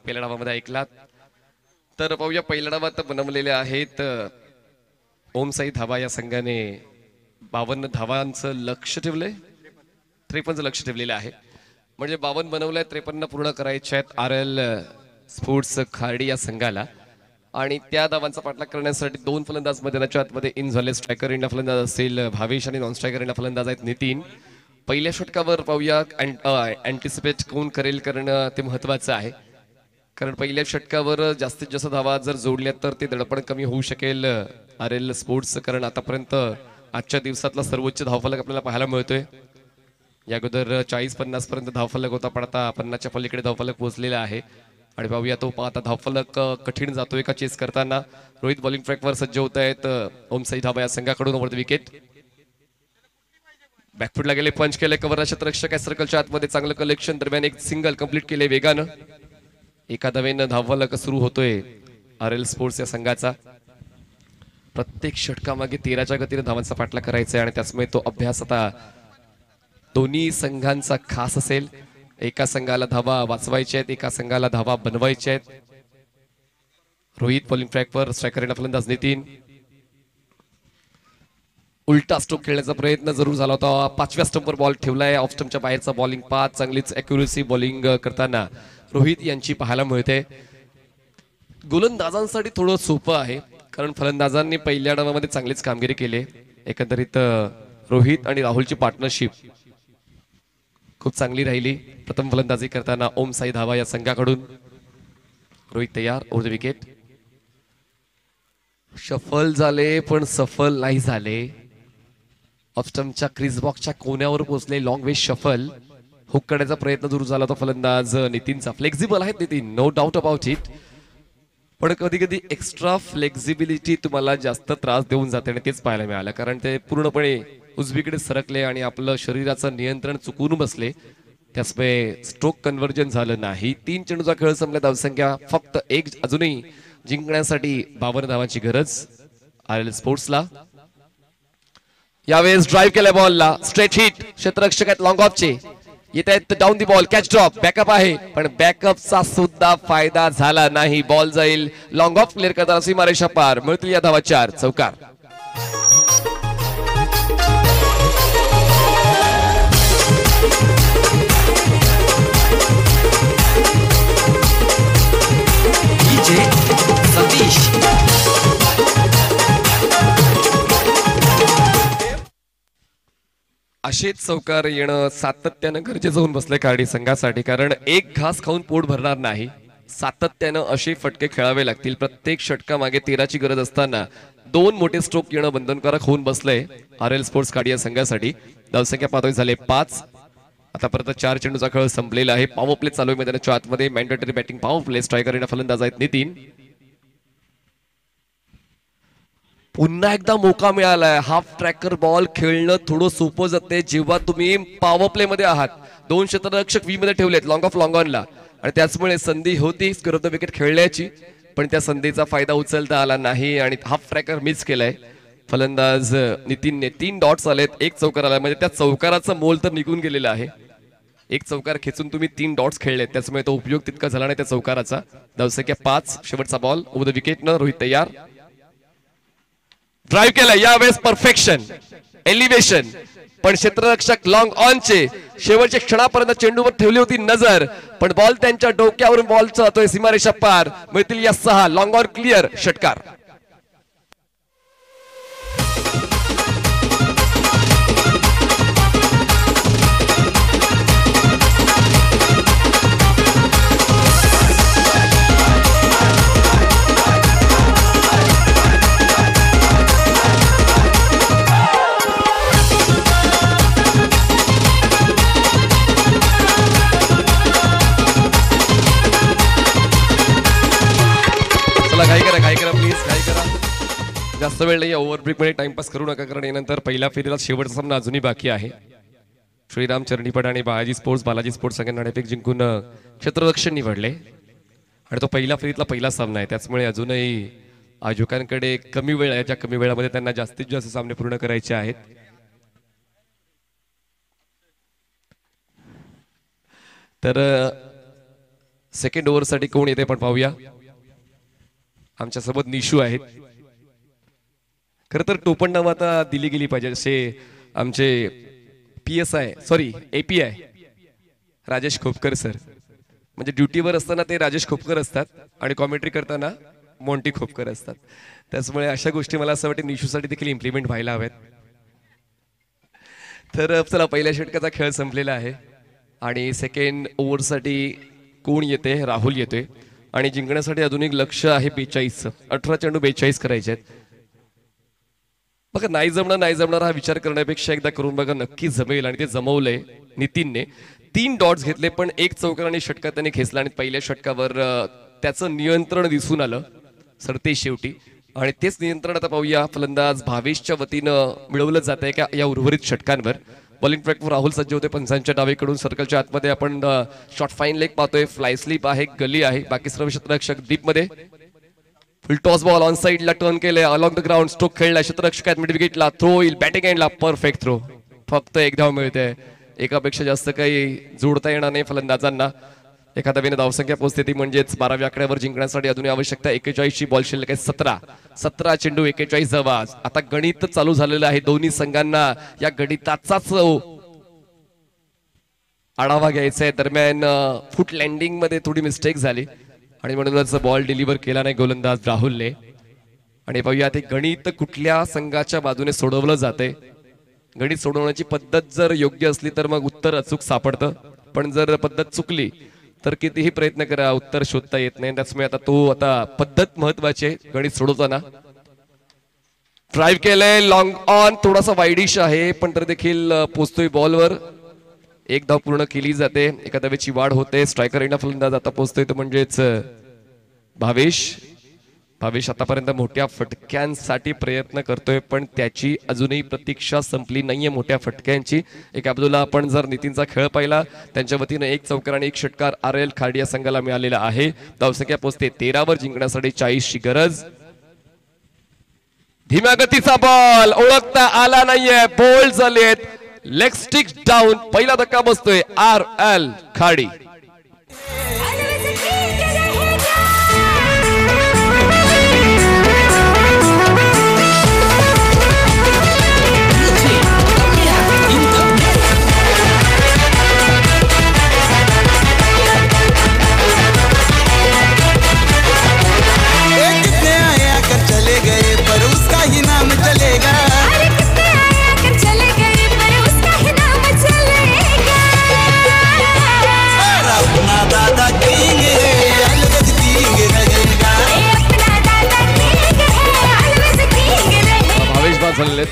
पहिल्या डावामध्ये ऐकलात. तर पाहूया पहिल्या डावात बनवलेले आहेत ओम साई धाबा या संघाने 52 धावांचं लक्ष ठेवलंय, 53चं लक्ष ठेवलेलं आहे. म्हणजे 52 बनवलंय, 53 पूर्ण करायचे आहेत RL स्पोर्ट्स खार्डी या संघाला. आणि त्या धावांचा पाठलाग करण्यासाठी 2 फलंदाज मैदानाच्या आतमध्ये इन झाले. स्ट्रायकर इंडा फलंदाज असेल भावेश आणि नॉन स्ट्रायकर इंडा फलंदाज आहेत नितीन. पहिल्या षटकावर पाहूया अँटिसिपेट कोण करेल करणं ते महत्वाचं आहे, कारण पहिल्या षटकावर जास्तीत जास्त धावा जर जोडल्या तर ते दडपण कमी होऊ शकेल RL स्पोर्ट्स. कारण आतापर्यंत आजच्या दिवसातला सर्वोच्च धावफलक आपल्याला पाहायला मिळतोय. या अगोदर 40-50 पर्यंत धावफलक होता, पण आता 50च्या पलीकडे धावफलक पोहोचलेला आहे. आणि पाहूया तो आता धावफलक कठीण जातोय का चेस करताना. रोहित बॉलिंग ट्रॅकवर सज्ज होत आहेत ओम साई धाबा या संघाकडून. ओव्हर द विकेट बॅकफुटला गेले, पंच केले, कव्हर क्षेत्ररक्षक आहे सर्कलच्या आतमध्ये. चांगलं कलेक्शन दरम्यान एक सिंगल कंप्लीट केले वेगानं. एका धावेनं धावफलक सुरू होतोय RL स्पोर्ट्स या संघाचा. प्रत्येक षटकामागे 13च्या गतीने धावांचा पाठलाग करायचा आहे आणि त्याचमुळे तो अभ्यास आता दोन्ही संघांचा खास असेल. एका संघाला धावा वाचवायच्या आहेत, एका संघाला धावा बनवायच्या आहेत. रोहित बॉलिंग ट्रॅकवर, स्ट्रायकर फलंदाज नितीन. उलटा स्ट्रोक खेळण्याचा प्रयत्न जरूर झाला होता. 5व्या स्टंपवर बॉल ठेवलाय. ऑफ स्टंपच्या बाहेरचा बॉलिंग पाथ. चांगलीच अॅक्युरेसी बॉलिंग करताना रोहित यांची पाहायला मिळते. गोलंदाजांसाठी थोडं सोपं आहे, कारण फलंदाजांनी पहिल्या डावामध्ये चांगलीच कामगिरी केली. एकंदरीत रोहित आणि राहुलची पार्टनरशिप खूप चांगली राहिली. प्रथम फलंदाजी करताना ओम साई धाबा या संघाकडून. रोहित तयार. Over the wicket. शफल झाले पण सफल नाही झाले. ऑफस्टमच्या क्रिस बॉक्सच्या कोण्यावर पोहोचले. लॉंग वे शफल. हुक करण्याचा प्रयत्न सुरू झाला होता फलंदाज नितीनचा. फ्लेक्झिबल आहेत Nitin, no doubt about it, पण कधी कधी एक्स्ट्रा फ्लेक्झिबिलिटी तुम्हाला जास्त त्रास देऊन जाते आणि तेच पाहायला मिळालं. कारण ते पूर्णपणे उजवीकडे सरकले आणि आपलं शरीराचं नियंत्रण चुकून बसले. त्यामुळे स्ट्रोक कन्व्हर्जन झालं नाही. 3 चेंडूचा खेळ संपला. धावसंख्या फक्त 1. अजूनही जिंकण्यासाठी 52 धावांची गरज RL स्पोर्ट्सला. यावेळेस ड्राईव्ह केलाय बॉलला. Straight hit. क्षेत्ररक्षक आहेत लॉंग ऑफचे. येत आहेत down the ball. Catch drop. Backup आहे, पण बॅकअपचा सुद्धा फायदा झाला नाही. बॉल जाईल लॉंग ऑफ क्लिअर करताना सीमारेषा पार. मिळतील या धावा 4. चौकार. सतीश असेच चौकार येणं सातत्यानं गरजेचं होऊन बसलंय खार्डी संघासाठी. कारण एक घास खाऊन पोट भरणार नाही. सातत्यानं असे फटके खेळावे लागतील. प्रत्येक षटकामागे 13ची गरज असताना 2 मोठे स्ट्रोक येणं बंधनकारक होऊन बसलंय RL स्पोर्ट्स खार्डी या संघासाठी. धावसंख्या पातळी झाले 5. आता परत 4 चेंडूचा खेळ संपलेला आहे. पॉवर प्ले चालू आहे मैदानाच्या आतमध्ये. Mandatory batting power play. Striker फलंदाज आहेत नितीन. पुन्हा एकदा मौका मिळालाय. हाफ ट्रॅकर बॉल खेळणं थोडं सोपं जाते जेव्हा तुम्ही पॉवर प्ले मध्ये आहात. 2 क्षेत्ररक्षक V मध्ये ठेवलेत लॉंग ऑफ लॉंग ऑनला, आणि त्याचमुळे संधी होती स्क्वेअर ऑफ द विकेट खेळण्याची, पण त्या संधीचा फायदा उचलता आला नाही आणि हाफ ट्रॅकर मिस केलाय फलंदाज नितीनने. 3 डॉट्स आलेत, 1 चौकार आला. म्हणजे त्या चौकाराचा मोल तर निघून गेलेला आहे. 1 चौकार खेचून तुम्ही 3 डॉट्स खेळलेत, त्याचमुळे तो उपयोग तितका झाला नाही त्या चौकाराचा. धावसंख्या 5. शेवटचा बॉल ओव्हर द विकेट न. रोहित तयार. ड्राईव्ह केला यावेळेस. परफेक्शन, एलिव्हेशन, पण क्षेत्ररक्षक लॉंग ऑनचे शेवटच्या क्षणापर्यंत चेंडूवर ठेवली होती नजर, पण बॉल त्यांच्या डोक्यावरून बॉल जातोय सीमारेषा पार. मिळतील या 6. Long on clear. षटकार. घाई करा प्लीज, घाई करा. जास्त वेळ नाही. ओव्हरब्रेक मध्ये टाइमपास करू नका, कारण यानंतर पहिल्या फेरीला शेवटचा सामना अजूनही बाकी आहे. श्रीराम चरणीपट आणि बालाजी स्पोर्ट्स सगळ्या नाणेफेक जिंकून क्षेत्ररक्षण निवडले आणि तो पहिल्या फेरीतला पहिला सामना आहे. त्याचमुळे अजूनही आयोजकांकडे कमी वेळ आहे. ज्या कमी वेळामध्ये त्यांना जास्तीत जास्त सामने पूर्ण करायचे आहेत. तर सेकंड ओव्हरसाठी कोण येते पण पाहूया. आमच्या सोबत निशू आहेत. खरं तर टोपण नाव आता दिली गेली पाहिजे. असे आमचे PSI sorry API Rajesh Khopkar sir, म्हणजे ड्युटीवर असताना ते राजेश खोपकर असतात आणि कॉमेंट्री करताना मोंटी खोपकर असतात. त्याचमुळे अशा गोष्टी मला असं वाटतं निशूसाठी देखील इम्प्लिमेंट व्हायला हव्यात. तर चला, पहिल्या षटकाचा खेळ संपलेला आहे आणि सेकंड ओव्हरसाठी कोण येते? राहुल येतोय आणि जिंकण्यासाठी अजून एक लक्ष आहे 42. 18 चेंडू 42 करायचे आहेत. बघा, नाही जमणार हा विचार करण्यापेक्षा एकदा करून बघा, नक्की जमेल. आणि ते जमवलंय नितीनने. 3 डॉट्स घेतले पण 1 चौकार आणि षटका त्याने खेचला आणि पहिल्या षटकावर त्याचं नियंत्रण दिसून आलं सरते शेवटी. आणि तेच नियंत्रण आता पाहूया फलंदाज भावेशच्या वतीनं मिळवलं जात आहे का या उर्वरित षटकांवर. बॉलिंग ट्रॅकवर राहुल सज्ज होते पंचांच्या डावीकडून. सर्कलच्या आतमध्ये आपण शॉर्ट फाईन लेग पाहतोय, फ्लाय स्लिप आहे, गली आहे. बाकी सर्व क्षेत्ररक्षक डीप मध्ये. फुल टॉस बॉल ऑन साइडला टर्न केले, अलॉंग द ग्राउंड स्ट्रोक खेळला क्षेत्ररक्षकात मिड विकेटला. थ्रो होईल बॅटिंग एंडला, परफेक्ट थ्रो. फक्त 1 धाव मिळते. एकापेक्षा जास्त काही जोडता येणार नाही फलंदाजांना. एका धावेने धावसंख्या पोहोचते ती म्हणजेच 12व्या आकड्यावर जिंकण्यासाठी अजून आवश्यकता 41 ची. बॉल शिल्लक आहे 17 चेंडू 41 धावा. आता गणित चालू झालेलं आहे. दोन्ही संघांना या गणिताचाच आढावा घ्यायचा आहे. दरम्यान फुट लँडिंग मध्ये थोडी मिस्टेक झाली आणि म्हणूनच बॉल डिलिव्हर केला नाही गोलंदाज राहुलने. आणि पाहूया ते गणित कुठल्या संघाच्या बाजूने सोडवलं जाते. गणित सोडवण्याची पद्धत जर योग्य असली तर मग उत्तर अचूक सापडतं, पण जर पद्धत चुकली तर कितीही प्रयत्न करा उत्तर शोधता येत नाही. त्याचमुळे आता पद्धत महत्वाची आहे गणित सोडवताना. ड्राईव्ह केलंय, लॉंग ऑन, थोडासा वाईडिश आहे पण तर देखील पोचतोय बॉलवर. 1 धाव पूर्ण केली जाते. एका धावेची वाढ होते. स्ट्रायकर येणं फलंदाज आता पोचतोय तो म्हणजेच भावेश आतापर्यंत मोठ्या फटक्यांसाठी प्रयत्न करतोय पण त्याची अजूनही प्रतीक्षा संपली नाहीये मोठ्या फटक्यांची. एका बाजूला आपण जर नितीनचा खेळ पाहिला, त्यांच्या वतीनं 1 चौकार आणि 1 षटकार RL खार्डी या संघाला मिळालेला आहे. धावसंख्या पोहोचते 13 वर. जिंकण्यासाठी 40 ची गरज. धीम्या गतीचा बॉल ओळखता आला नाहीये. बोल्ड झालेत. Leg sticks down. पहिला धक्का बसतोय RL खाडी.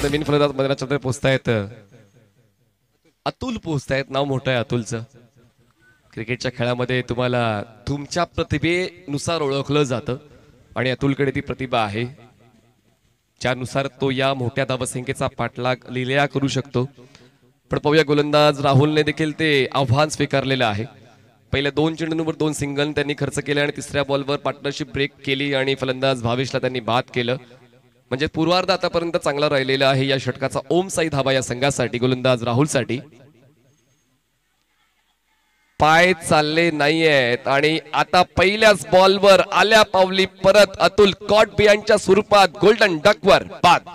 नवीन फलंदाज मैदानाच्या पोहोचतायत. अतुल पोहोचतायत. नाव मोठं आहे अतुलचं. क्रिकेटच्या खेळामध्ये तुम्हाला तुमच्या प्रतिभेनुसार ओळखलं जातं आणि अतुलकडे ती प्रतिभा आहे ज्यानुसार तो या मोठ्या धावसंख्येचा पाठलाग लिहिल्या करू शकतो. पण पाहूया गोलंदाज राहुलने देखील ते आव्हान स्वीकारलेलं आहे. पहिल्या 2 चेंडूंवर 2 सिंगल त्यांनी खर्च केले आणि तिसऱ्या बॉलवर पार्टनरशिप ब्रेक केली आणि फलंदाज भावेशला त्यांनी बाद केलं. म्हणजे पूर्वार्ध आतापर्यंत चांगला राहिलेला आहे या षटकाचा. ओम साई धाबा या संघासाठी, गोलंदाज राहुलसाठी. पाय चालले नाहीयेत आणि आता पहिल्याच बॉलवर आल्या पावली परत अतुल. कॉट बियांच्या स्वरूपात गोल्डन डकवर बाद.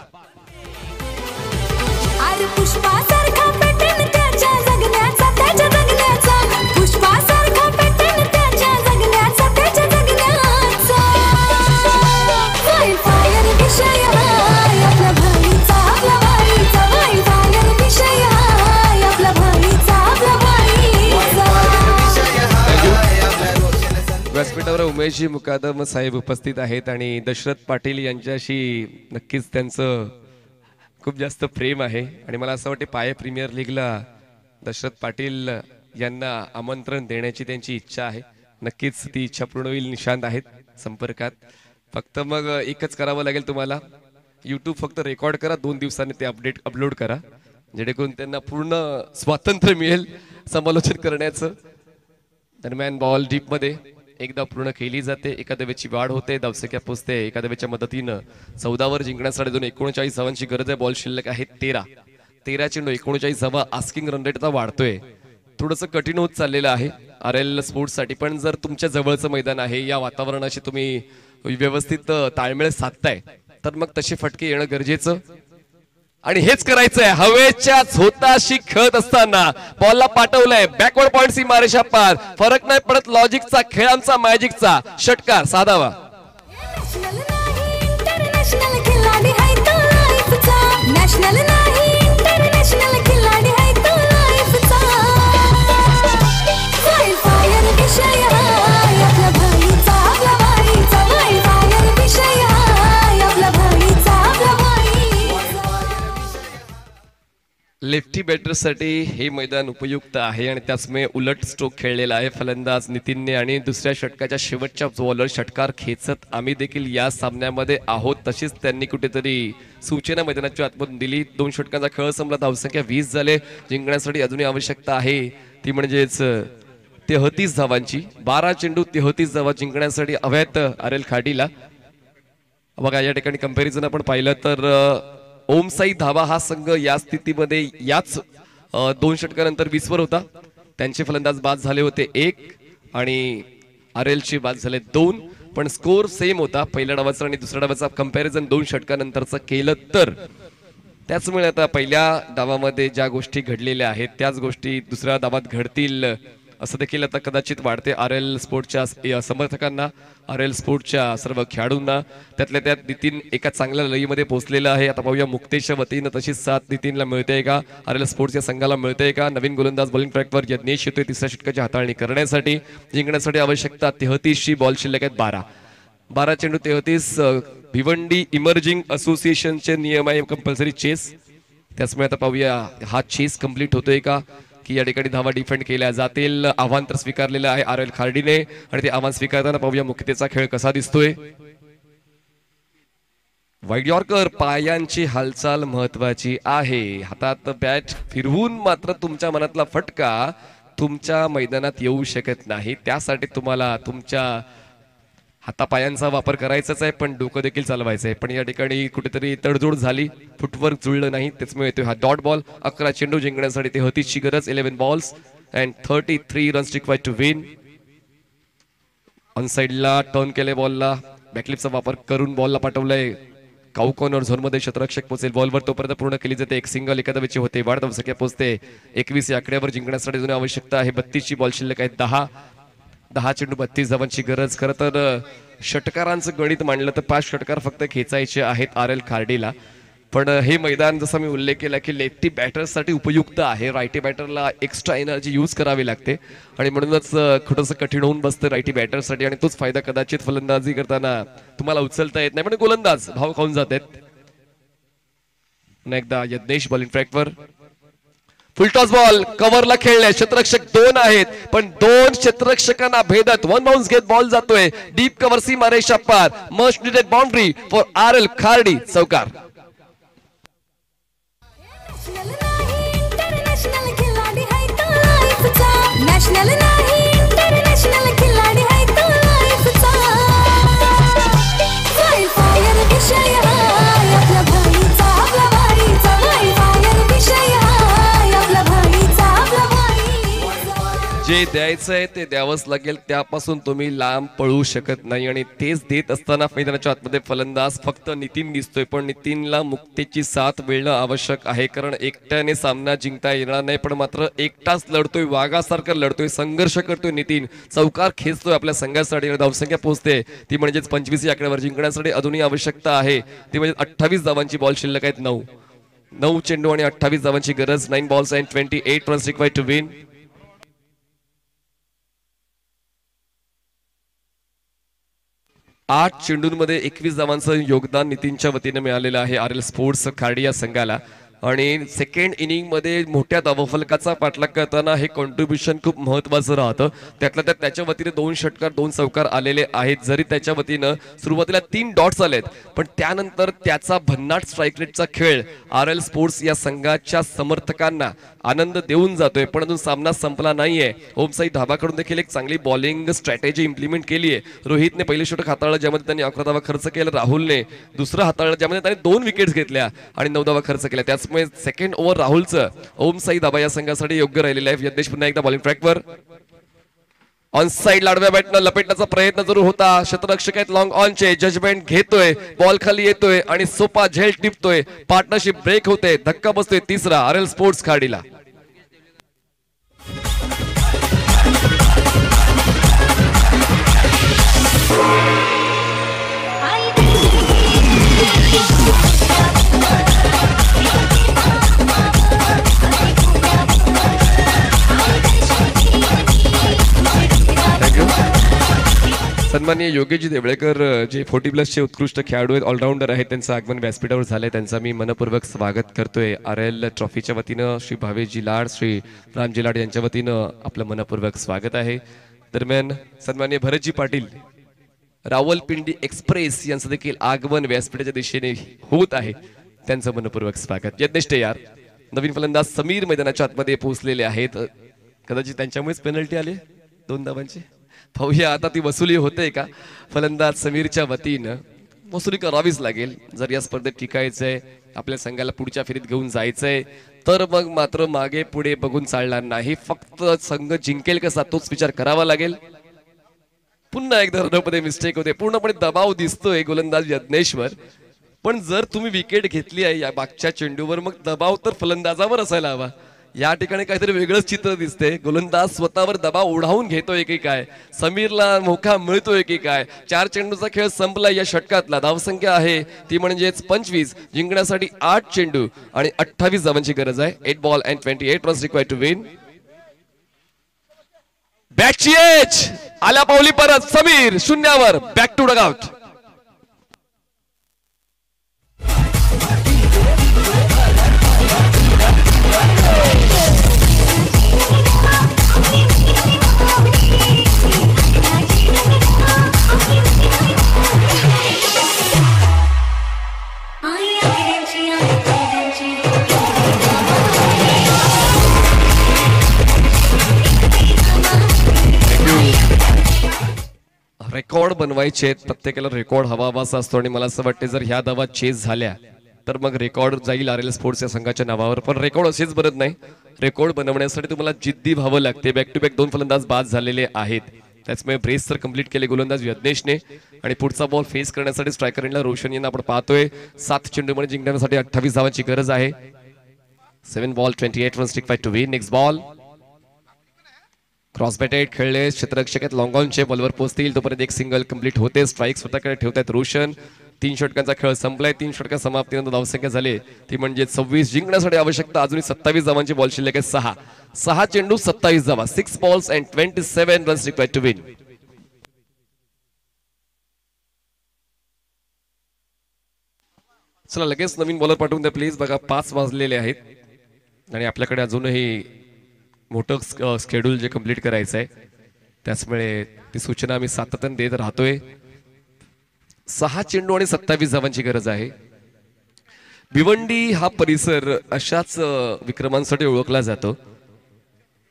व्यासपीठावर उमेशजी मुकादम साहेब उपस्थित आहेत आणि दशरथ पाटील यांच्याशी नक्कीच त्यांचं खूप जास्त प्रेम आहे आणि मला असं वाटतं पाय प्रीमियर लीगला दशरथ पाटील यांना आमंत्रण देण्याची त्यांची इच्छा आहे. नक्कीच ती इच्छा पूर्ण होईल. निशांत आहेत संपर्कात. फक्त मग एकच करावं लागेल तुम्हाला, YouTube फक्त रेकॉर्ड करा, 2 दिवसांनी ते अपलोड करा जेणेकरून त्यांना पूर्ण स्वातंत्र्य मिळेल समालोचन करण्याचं. दरम्यान बॉल डीप मध्ये एकदा पूर्ण केली जाते. एका धावेची वाढ होते. धावसंख्या पोहोचते एका धावेच्या मदतीनं 14 वर. जिंकण्यासाठी 39 धावांची गरज आहे. बॉल शिल्लक आहे 13 चेंडू 39 धावा. आस्किंग रन रेट आता वाढतोय थोडंसं कठीण होत चाललेलं आहे RL स्पोर्ट्ससाठी, पण जर तुमच्या जवळचं मैदान आहे, या वातावरणाशी तुम्ही व्यवस्थित ताळमेळ साधताय, तर मग तसे फटके येणं गरजेचं आणि हेच करायचंय. हवेच्या झोताशी खेळत असताना बॉलला पाठवलंय, बॅकवर्ड पॉइंट सी मारेशा पार, फरक नाही पडत लॉजिकचा, खेळांचा, मॅजिकचा. षटकार साधावा. नॅशनल खिलाडी है तो लाईफचा, नॅशनल नाही इंटरनॅशनल खिलाडी है तो लाईफचा. फायर विषय हाय आपला भाईचा, आपला भाईचा फायर विषय हाय आपला भाईचा, आपला भाईचा. लेफ्टी बॅटरसाठी हे मैदान उपयुक्त आहे आणि त्याचमुळे उलट स्ट्रोक खेळलेला आहे फलंदाज नितीनने आणि दुसऱ्या षटकाच्या शेवटच्या बॉलर षटकार खेचत आम्ही देखील या सामन्यामध्ये आहोत. तशीच त्यांनी कुठेतरी सूचना मैदानाच्या आतमधून दिली. 2 षटकांचा खेळ संपला, धावसंख्या 20 झाले. जिंकण्यासाठी अजूनही आवश्यकता आहे ती म्हणजेच 33 धावांची. 12 चेंडू 33 धावा जिंकण्यासाठी हव्यात RL खाडीला. बघा या ठिकाणी कंपॅरिझन आपण पाहिलं तर ओमसाई धावा हा संघ या स्थितीमध्ये याच 2 षटकानंतर 20 वर होता. त्यांचे फलंदाज बाद झाले होते 1 आणि RLचे बाद झाले 2, पण स्कोर सेम होता. पहिल्या डावाचा आणि दुसऱ्या डावाचा कंपॅरिझन 2 षटकानंतरचं केलं तर त्याचमुळे आता पहिल्या डावामध्ये ज्या गोष्टी घडलेल्या आहेत त्याच गोष्टी दुसऱ्या डावात घडतील असं देखील आता कदाचित वाढते RL स्पोर्ट्सच्या समर्थकांना, RL स्पोर्ट्सच्या सर्व खेळाडूंना. त्यातल्या त्यात नितीन एका चांगल्या लयीमध्ये पोहोचलेला आहे. आता पाहूया मुक्तेशच्या वतीनं तशीच साथ नितीनला मिळते का, RL स्पोर्ट्स या संघाला मिळते का. नवीन गोलंदाज बॉलिंग ट्रॅकवर यज्ञेश येतोय तिसऱ्या षटकाची हाताळणी करण्यासाठी. जिंकण्यासाठी आवश्यकता 33ची, बॉल शिल्लक आहेत 12 चेंडू 33. भिवंडी इमर्जिंग असोसिएशनचे नियम आहे कंपल्सरी चेस. त्याचमुळे आता पाहूया हा चेस कंप्लीट होतोय का की या ठिकाणी धावा डिफेंड केल्या जातील. आव्हान तर स्वीकारलेलं आहे RL खार्डीने आणि ते आव्हान स्वीकारताना पाहूया मुक्तेचा खेळ कसा दिसतोय. वाईड यॉर्कर, पायांची हालचाल महत्वाची आहे. हातात बॅट फिरवून मात्र तुमच्या मनातला फटका तुमच्या मैदानात येऊ शकत नाही. त्यासाठी तुम्हाला तुमच्या हातापायांचा वापर करायचाच आहे, पण डोकं देखील चालवायचं आहे. पण या ठिकाणी कुठेतरी तडजोड झाली, फुटवर्क जुळलं नाही, त्याचमुळे येतोय हा डॉट बॉल. 11 चेंडू जिंकण्यासाठी 33ची गरज. 11 balls and 33 runs required to win. On साइडला टर्न केले बॉलला, बॅकलिपचा वापर करून बॉलला पाठवलंय. काऊ कॉर्नर झोनमध्ये क्षेत्ररक्षक पोहोचेल बॉलवर, तोपर्यंत पूर्ण केली जाते. एक सिंगल एकादवीची होते. वाढ धावसंख्या पोहोचते 21 या आकड्यावर. जिंकण्यासाठी जुनी आवश्यकता आहे 32ची, बॉल शिल्लक आहे 10 चेंडू 32 धावांची गरज. खरं तर षटकारांचं गणित मांडलं तर 5 षटकार फक्त खेचायचे आहेत RL खार्डीला. पण हे मैदान जसं मी उल्लेख केला की लेफ्टी बॅटर्ससाठी उपयुक्त आहे. रायटी बॅटरला एक्स्ट्रा एनर्जी यूज करावी लागते आणि म्हणूनच थोडंसं कठीण होऊन बसतं रायटी बॅटरसाठी आणि तोच फायदा कदाचित फलंदाजी करताना तुम्हाला उचलता येत नाही, पण गोलंदाज भाव खाऊन जात आहेत. पुन्हा एकदा यज्ञेश बॉलिंग ट्रॅकवर. फुलटॉस बॉल कव्हरला खेळले, क्षेत्ररक्षक 2 आहेत पण 2 क्षेत्ररक्षकांना भेदत 1 बाउन्स घेत बॉल जातोय डीप कव्हर सीमा रेषा पार. Must needed boundary for RL Khardi. चौकार. नॅशनल खिलाडी है तो लाईफचा, नॅशनल नाही इंटरनॅशनल खिलाडी है तो लाईफचा. फायर विषय हाय आपला भाईचा, आपला भाईचा फायर विषय हाय आपला भाईचा, आपला भाईचा. जे द्यायचंय ते द्यावंच लागेल, त्यापासून तुम्ही लांब पळू शकत नाही आणि तेच देत असताना मैदानाच्या आतमध्ये फलंदाज फक्त नितीन दिसतोय, पण नितीनला मुक्तेची साथ मिळणं आवश्यक आहे. कारण एकट्याने सामना जिंकता येणार नाही, पण मात्र एकटाच लढतोय, वाघासारखं लढतोय, संघर्ष करतोय नितीन. चौकार खेचतोय आपल्या संघासाठी आणि धावसंख्या पोहोचते ती म्हणजेच 25 या आकड्यावर. जिंकण्यासाठी अजूनही आवश्यकता आहे ती म्हणजे 28 धावांची, बॉल शिल्लक आहेत 9 चेंडू आणि 28 धावांची गरज. 9 balls and 28 runs required to win. 8 चेंडूंमध्ये 21 धावांचं योगदान नितीनच्या वतीने मिळालेलं आहे RL स्पोर्ट्स खार्डी या संघाला. आणि सेकंड इनिंग मध्ये मोठ्या धावफलकाचा पाठलाग करताना हे कॉन्ट्रीब्युशन खूप महत्वाचं राहतं. त्यातल्या त्यात त्याच्या वतीने 2 षटकार 2 चौकार आलेले आहेत. जरी त्याच्या वतीनं सुरुवातीला 3 डॉट्स आलेत, पण त्यानंतर त्याचा भन्नाट स्ट्राईक रेटचा खेळ RL स्पोर्ट्स या संघाच्या समर्थकांना आनंद देऊन जातोय. पण अजून सामना संपला नाहीये. ओमसाई धाबाकडून देखील एक चांगली बॉलिंग स्ट्रॅटेजी इम्प्लिमेंट केली आहे. रोहितने पहिलं षटक हाताळलं ज्यामध्ये त्यांनी 11 धावा खर्च केला. राहुलने दुसरं हाताळलं ज्यामध्ये त्याने 2 विकेट्स घेतल्या आणि 9 धावा खर्च केल्या. त्याचमुळे त्याचमुळे सेकंड ओव्हर राहुलचं ओम साई दाबा या संघासाठी योग्य राहिलेलं आहे. यज्ञेश पुन्हा एकदा बॉलिंग ट्रॅकवर. ऑन साइड लाडव्या बॅटनं लपेटण्याचा प्रयत्न जरूर होता. क्षेत्ररक्षक आहेत लॉंग ऑनचे. जजमेंट घेतोय, बॉल खाली येतोय आणि सोपा झेल टिपतोय. पार्टनरशिप ब्रेक होते, धक्का बसतोय तिसरा आरएल स्पोर्ट्स खाडीला. सन्माननीय योगेशजी देवळेकर जे 40+ उत्कृष्ट खेळाडू आहेत, ऑलराऊंडर आहेत, त्यांचं आगमन व्यासपीठावर झालंय. त्यांचा मी मनपूर्वक स्वागत करतोय. आरएल ट्रॉफीच्या वतीनं श्री भावेशजी लाड, श्री रामजी लाड यांच्या वतीनं आपलं मनपूर्वक स्वागत आहे. दरम्यान सन्माननीय भरतजी पाटील, रावलपिंडी एक्सप्रेस यांचं देखील आगमन व्यासपीठाच्या दिशेने होत आहे. त्यांचं मनपूर्वक स्वागत. यज्ञेश टेयार, नवीन फलंदाज समीर मैदानाच्या आतमध्ये पोहोचलेले आहेत. कदाचित त्यांच्यामुळेच पेनल्टी आले 2 धावांची. पाहूया आता ती वसुली होते का. फलंदाज समीरच्या वतीनं वसुली करावीच लागेल. जर या स्पर्धेत टिकायचंय, आपल्या संघाला पुढच्या फेरीत घेऊन जायचंय, तर मग मात्र मागे पुढे बघून चालणार नाही. फक्त संघ जिंकेल कसा तोच विचार करावा लागेल. पुन्हा एकदा रनमध्ये मिस्टेक होते. पूर्णपणे दबाव दिसतोय गोलंदाज यज्ञेश्वर. पण जर तुम्ही विकेट घेतली आहे या मागच्या चेंडूवर, मग दबाव तर फलंदाजावर असायला हवा. या ठिकाणी काहीतरी वेगळंच चित्र दिसते. गोलंदाज स्वतःवर दबाव ओढावून घेतोय की काय, समीरला मोका मिळतोय की काय. 4 चेंडूचा खेळ संपला या षटकातला. धावसंख्या आहे ती म्हणजेच 25. जिंकण्यासाठी 8 चेंडू आणि 28 धावांची गरज आहे. 8 ball and 28 runs required to win. बॅकची एज आल्या पावली परत समीर शून्यावर. Back to dugout. रेकॉर्ड बनवायचे, प्रत्येकाला रेकॉर्ड हवा असतो आणि मला असं वाटतं जर ह्या धावा चेस झाल्या तर मग रेकॉर्ड जाईल आरएल स्पोर्ट्स या संघाच्या नावावर. पण रेकॉर्ड असेच बनत नाही. रेकॉर्ड बनवण्यासाठी तुम्हाला जिद्दी व्हावं लागते. बॅक टू बॅक 2 फलंदाज बाद झालेले आहेत. त्याचमुळे ब्रेस तर कंप्लीट केले गोलंदाज यज्ञेशने आणि पुढचा बॉल फेस करण्यासाठी स्ट्रायकर इंडला रोशन यांना आपण पाहतोय. 7 चेंडूमध्ये जिंकण्यासाठी 28 धावांची गरज आहे. 7 ball 28 runs required to win. Next ball cross batted खेळले. क्षेत्ररक्षक आहेत लॉंग ऑनचे. बॉलवर पोहोचतील तोपर्यंत एक सिंगल कंप्लीट होते. स्ट्राईक स्वतःकडे ठेवतायत रोशन. 3 षटकांचा खेळ संपलाय. 3 षटका समाप्तीनंतर धावसंख्या झाली ती म्हणजे 26. जिंकण्यासाठी आवश्यकता अजूनही 27 धावांची बॉल शिल्लक आहे. 6 चेंडू 27 धावा. 6 balls and 27 runs required to win. चला लगेच नवीन बॉलर पाठवून द्या प्लीज. बघा 5 वाजलेले आहेत आणि आपल्याकडे अजूनही मोठं शेड्यूल जे कंप्लीट करायचं आहे. त्याचमुळे ती सूचना आम्ही सातत्याने देत राहतोय. 6 चेंडू आणि 27 धावांची गरज आहे. भिवंडी हा परिसर अशाच विक्रमांसाठी ओळखला जातो.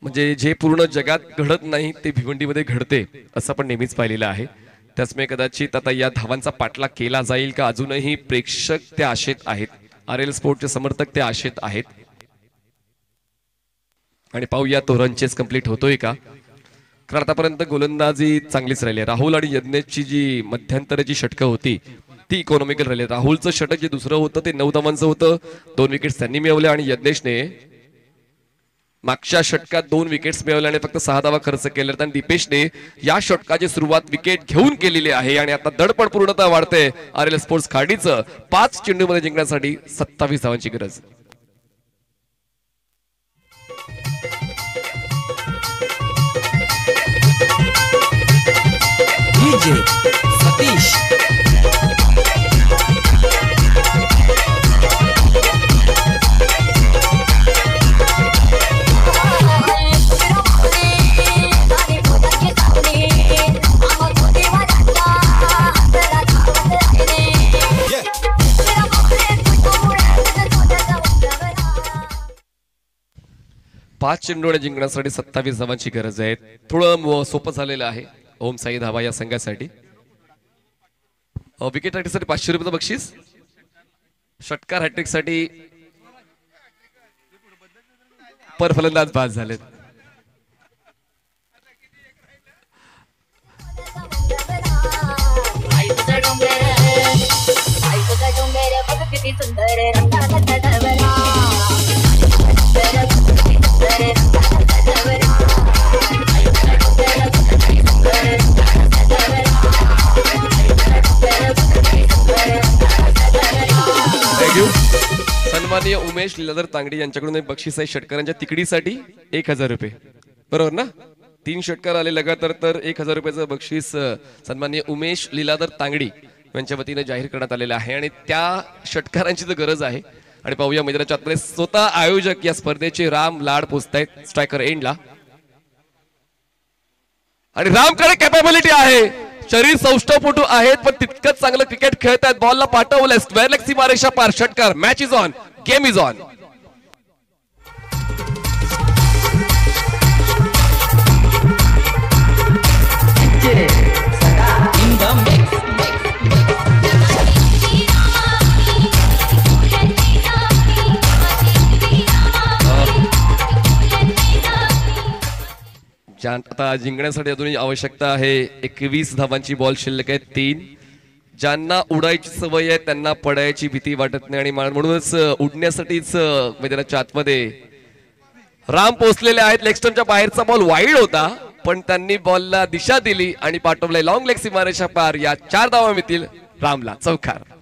म्हणजे जे पूर्ण जगात घडत नाही ते भिवंडीमध्ये घडते असं आपण नेहमीच पाहिलेलं आहे. त्याचमुळे कदाचित आता या धावांचा पाठलाग केला जाईल का, अजूनही प्रेक्षक त्या आशेत आहेत. आरएल स्पोर्टचे समर्थक त्या आशेत आहेत आणि पाहूया तो रन चेस कंप्लीट होतोय का. कारण आतापर्यंत गोलंदाजी चांगलीच राहिली. राहुल आणि यज्ञेशची जी मध्यंतराची षटकं होती ती इकॉनॉमिकल राहिली. राहुलचं षटक जे दुसरं होतं ते 9 धावांचं होतं. 2 विकेट्स त्यांनी मिळवल्या आणि यज्ञेशने मागच्या षटकात 2 विकेट्स मिळवल्या आणि फक्त 6 धावा खर्च केल्या. आणि दीपेशने या षटकाची सुरुवात विकेट घेऊन केलेली आहे आणि आता दडपण पूर्णता वाढते आरएल स्पोर्ट्स खाडीचं. 5 चेंडूमध्ये जिंकण्यासाठी 27 धावांची गरज. सतीश पाच चेंडूने जिंकण्यासाठी 27 धावांची गरज आहे. थोडं सोपं झालेलं आहे ओम साई धावा या संघासाठी. विकेट हॅट्रिकसाठी 500 रुपयाचं बक्षीस. षटकार हॅट्रिकसाठी अप्पर फलंदाज बाद झालेत. किती सुंदर रंगाचा थँक्यू. सन्माननीय उमेश लीलाधर तांगडी यांच्याकडून एक बक्षीस आहे षटकारांच्या तिकडीसाठी 1000 रुपये. बरोबर ना? 3 षटकार आले लगातार तर 1000 रुपयाचं बक्षीस सन्माननीय उमेश लीलाधर तांगडी यांच्या वतीने जाहीर करण्यात आलेलं आहे आणि त्या षटकारांची तर गरज आहे. आणि पाहूया मैदानाच्या आतमध्ये स्वतः आयोजक या स्पर्धेचे राम लाड पोचतायत स्ट्रायकर एंडला. आणि रामकडे कॅपेबिलिटी आहे, शरीर सौष्ठवपटू आहेत पण तितकंच चांगलं क्रिकेट खेळतायत. बॉलला पाठवलंय स्क्वेअर लेग सीमारेषा पार. षटकार. Match is on, game is on. आता जिंकण्यासाठी अजूनही आवश्यकता आहे 21 धावांची. बॉल शिल्लक आहे 3. ज्यांना उडायची सवय आहे त्यांना पडायची भीती वाटत नाही आणि म्हणूनच उडण्यासाठीच मैदानाच्या आतमध्ये राम पोहोचलेले आहेत. लेग स्टंपच्या बाहेरचा बॉल वाईड होता पण त्यांनी बॉलला दिशा दिली आणि पाठवलंय लॉंग लेग सीमारेषा पार. या 4 धावा मिळतील रामला. चौकार.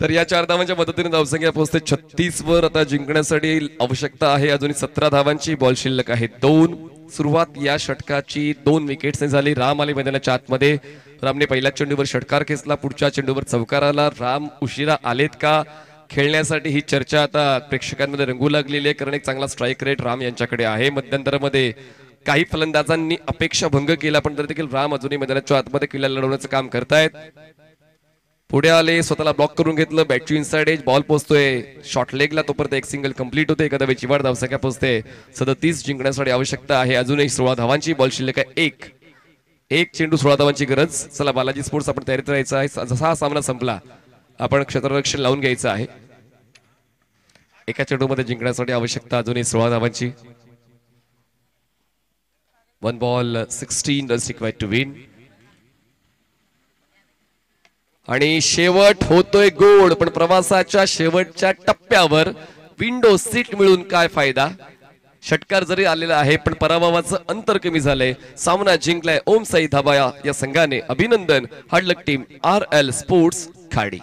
तर या 4 धावांच्या मदतीने धावसंख्या पोहोचते 36 वर. आता जिंकण्यासाठी आवश्यकता आहे अजूनही 17 धावांची. बॉल शिल्लक आहे 2. सुरुवात या षटकाची 2 विकेट्सने झाली. राम आले मैदानाच्या आतमध्ये. रामने पहिल्या चेंडूवर षटकार खेचला, पुढच्या चेंडूवर चौकार आला. राम उशिरा आलेत का खेळण्यासाठी ही चर्चा आता प्रेक्षकांमध्ये रंगू लागलेली आहे कारण एक चांगला स्ट्राईक रेट राम यांच्याकडे आहे. मध्यंतरामध्ये काही फलंदाजांनी अपेक्षा भंग केला पण तरी देखील राम अजूनही मैदानाच्या आतमध्ये किल्ला लढवण्याचं काम करतायत. पुढे आले, स्वतःला ब्लॉक करून घेतलं. बॅटची इनसाइड एज. बॉल पोहोचतोय शॉर्ट लेगला, तोपर्यंत एक सिंगल कंप्लीट होते. एका धावेची वाढ. धावसंख्या पोहोचते 37. जिंकण्यासाठी आवश्यकता आहे अजूनही 16 धावांची. बॉल शिल्लक आहे 1 चेंडू 16 धावांची गरज. चला बालाजी स्पोर्ट्स आपण तयारीत राहायचं आहे. जसा हा सामना संपला आपण क्षेत्ररक्षण लावून घ्यायचं आहे. एका चेंडूमध्ये जिंकण्यासाठी आवश्यकता अजूनही 16 धावांची. 1 ball 16 runs required to win. आणि शेवट होतोय गोड पण प्रवासाच्या शेवटच्या टप्प्यावर विंडो सीट मिळून काय फायदा. षटकार जरी आलेला आहे पण पराभवाचं अंतर कमी झालंय. सामना जिंकलाय ओम साई धाबाया या संघाने. अभिनंदन हार्डलक टीम RL स्पोर्ट्स खाडी.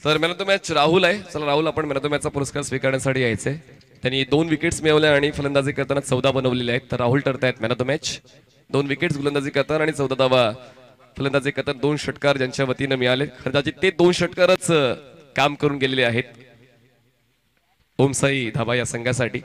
तर man of the match Rahul आहे. चला राहुल आपण मॅन ऑफ द मॅचचा पुरस्कार स्वीकारण्यासाठी यायचंय. त्यांनी 2 विकेट्स मिळवल्या आणि फलंदाजी करताना 14 बनवलेले आहेत. तर राहुल ठरतायत man of the match. 2 wickets गोलंदाजी करताना आणि 14 धावा फलंदाजी करताना. 2 षटकार ज्यांच्या वतीनं मिळाले. कदाचित ते 2 षटकारच काम करून गेलेले आहेत ओम साई धाबा या संघासाठी.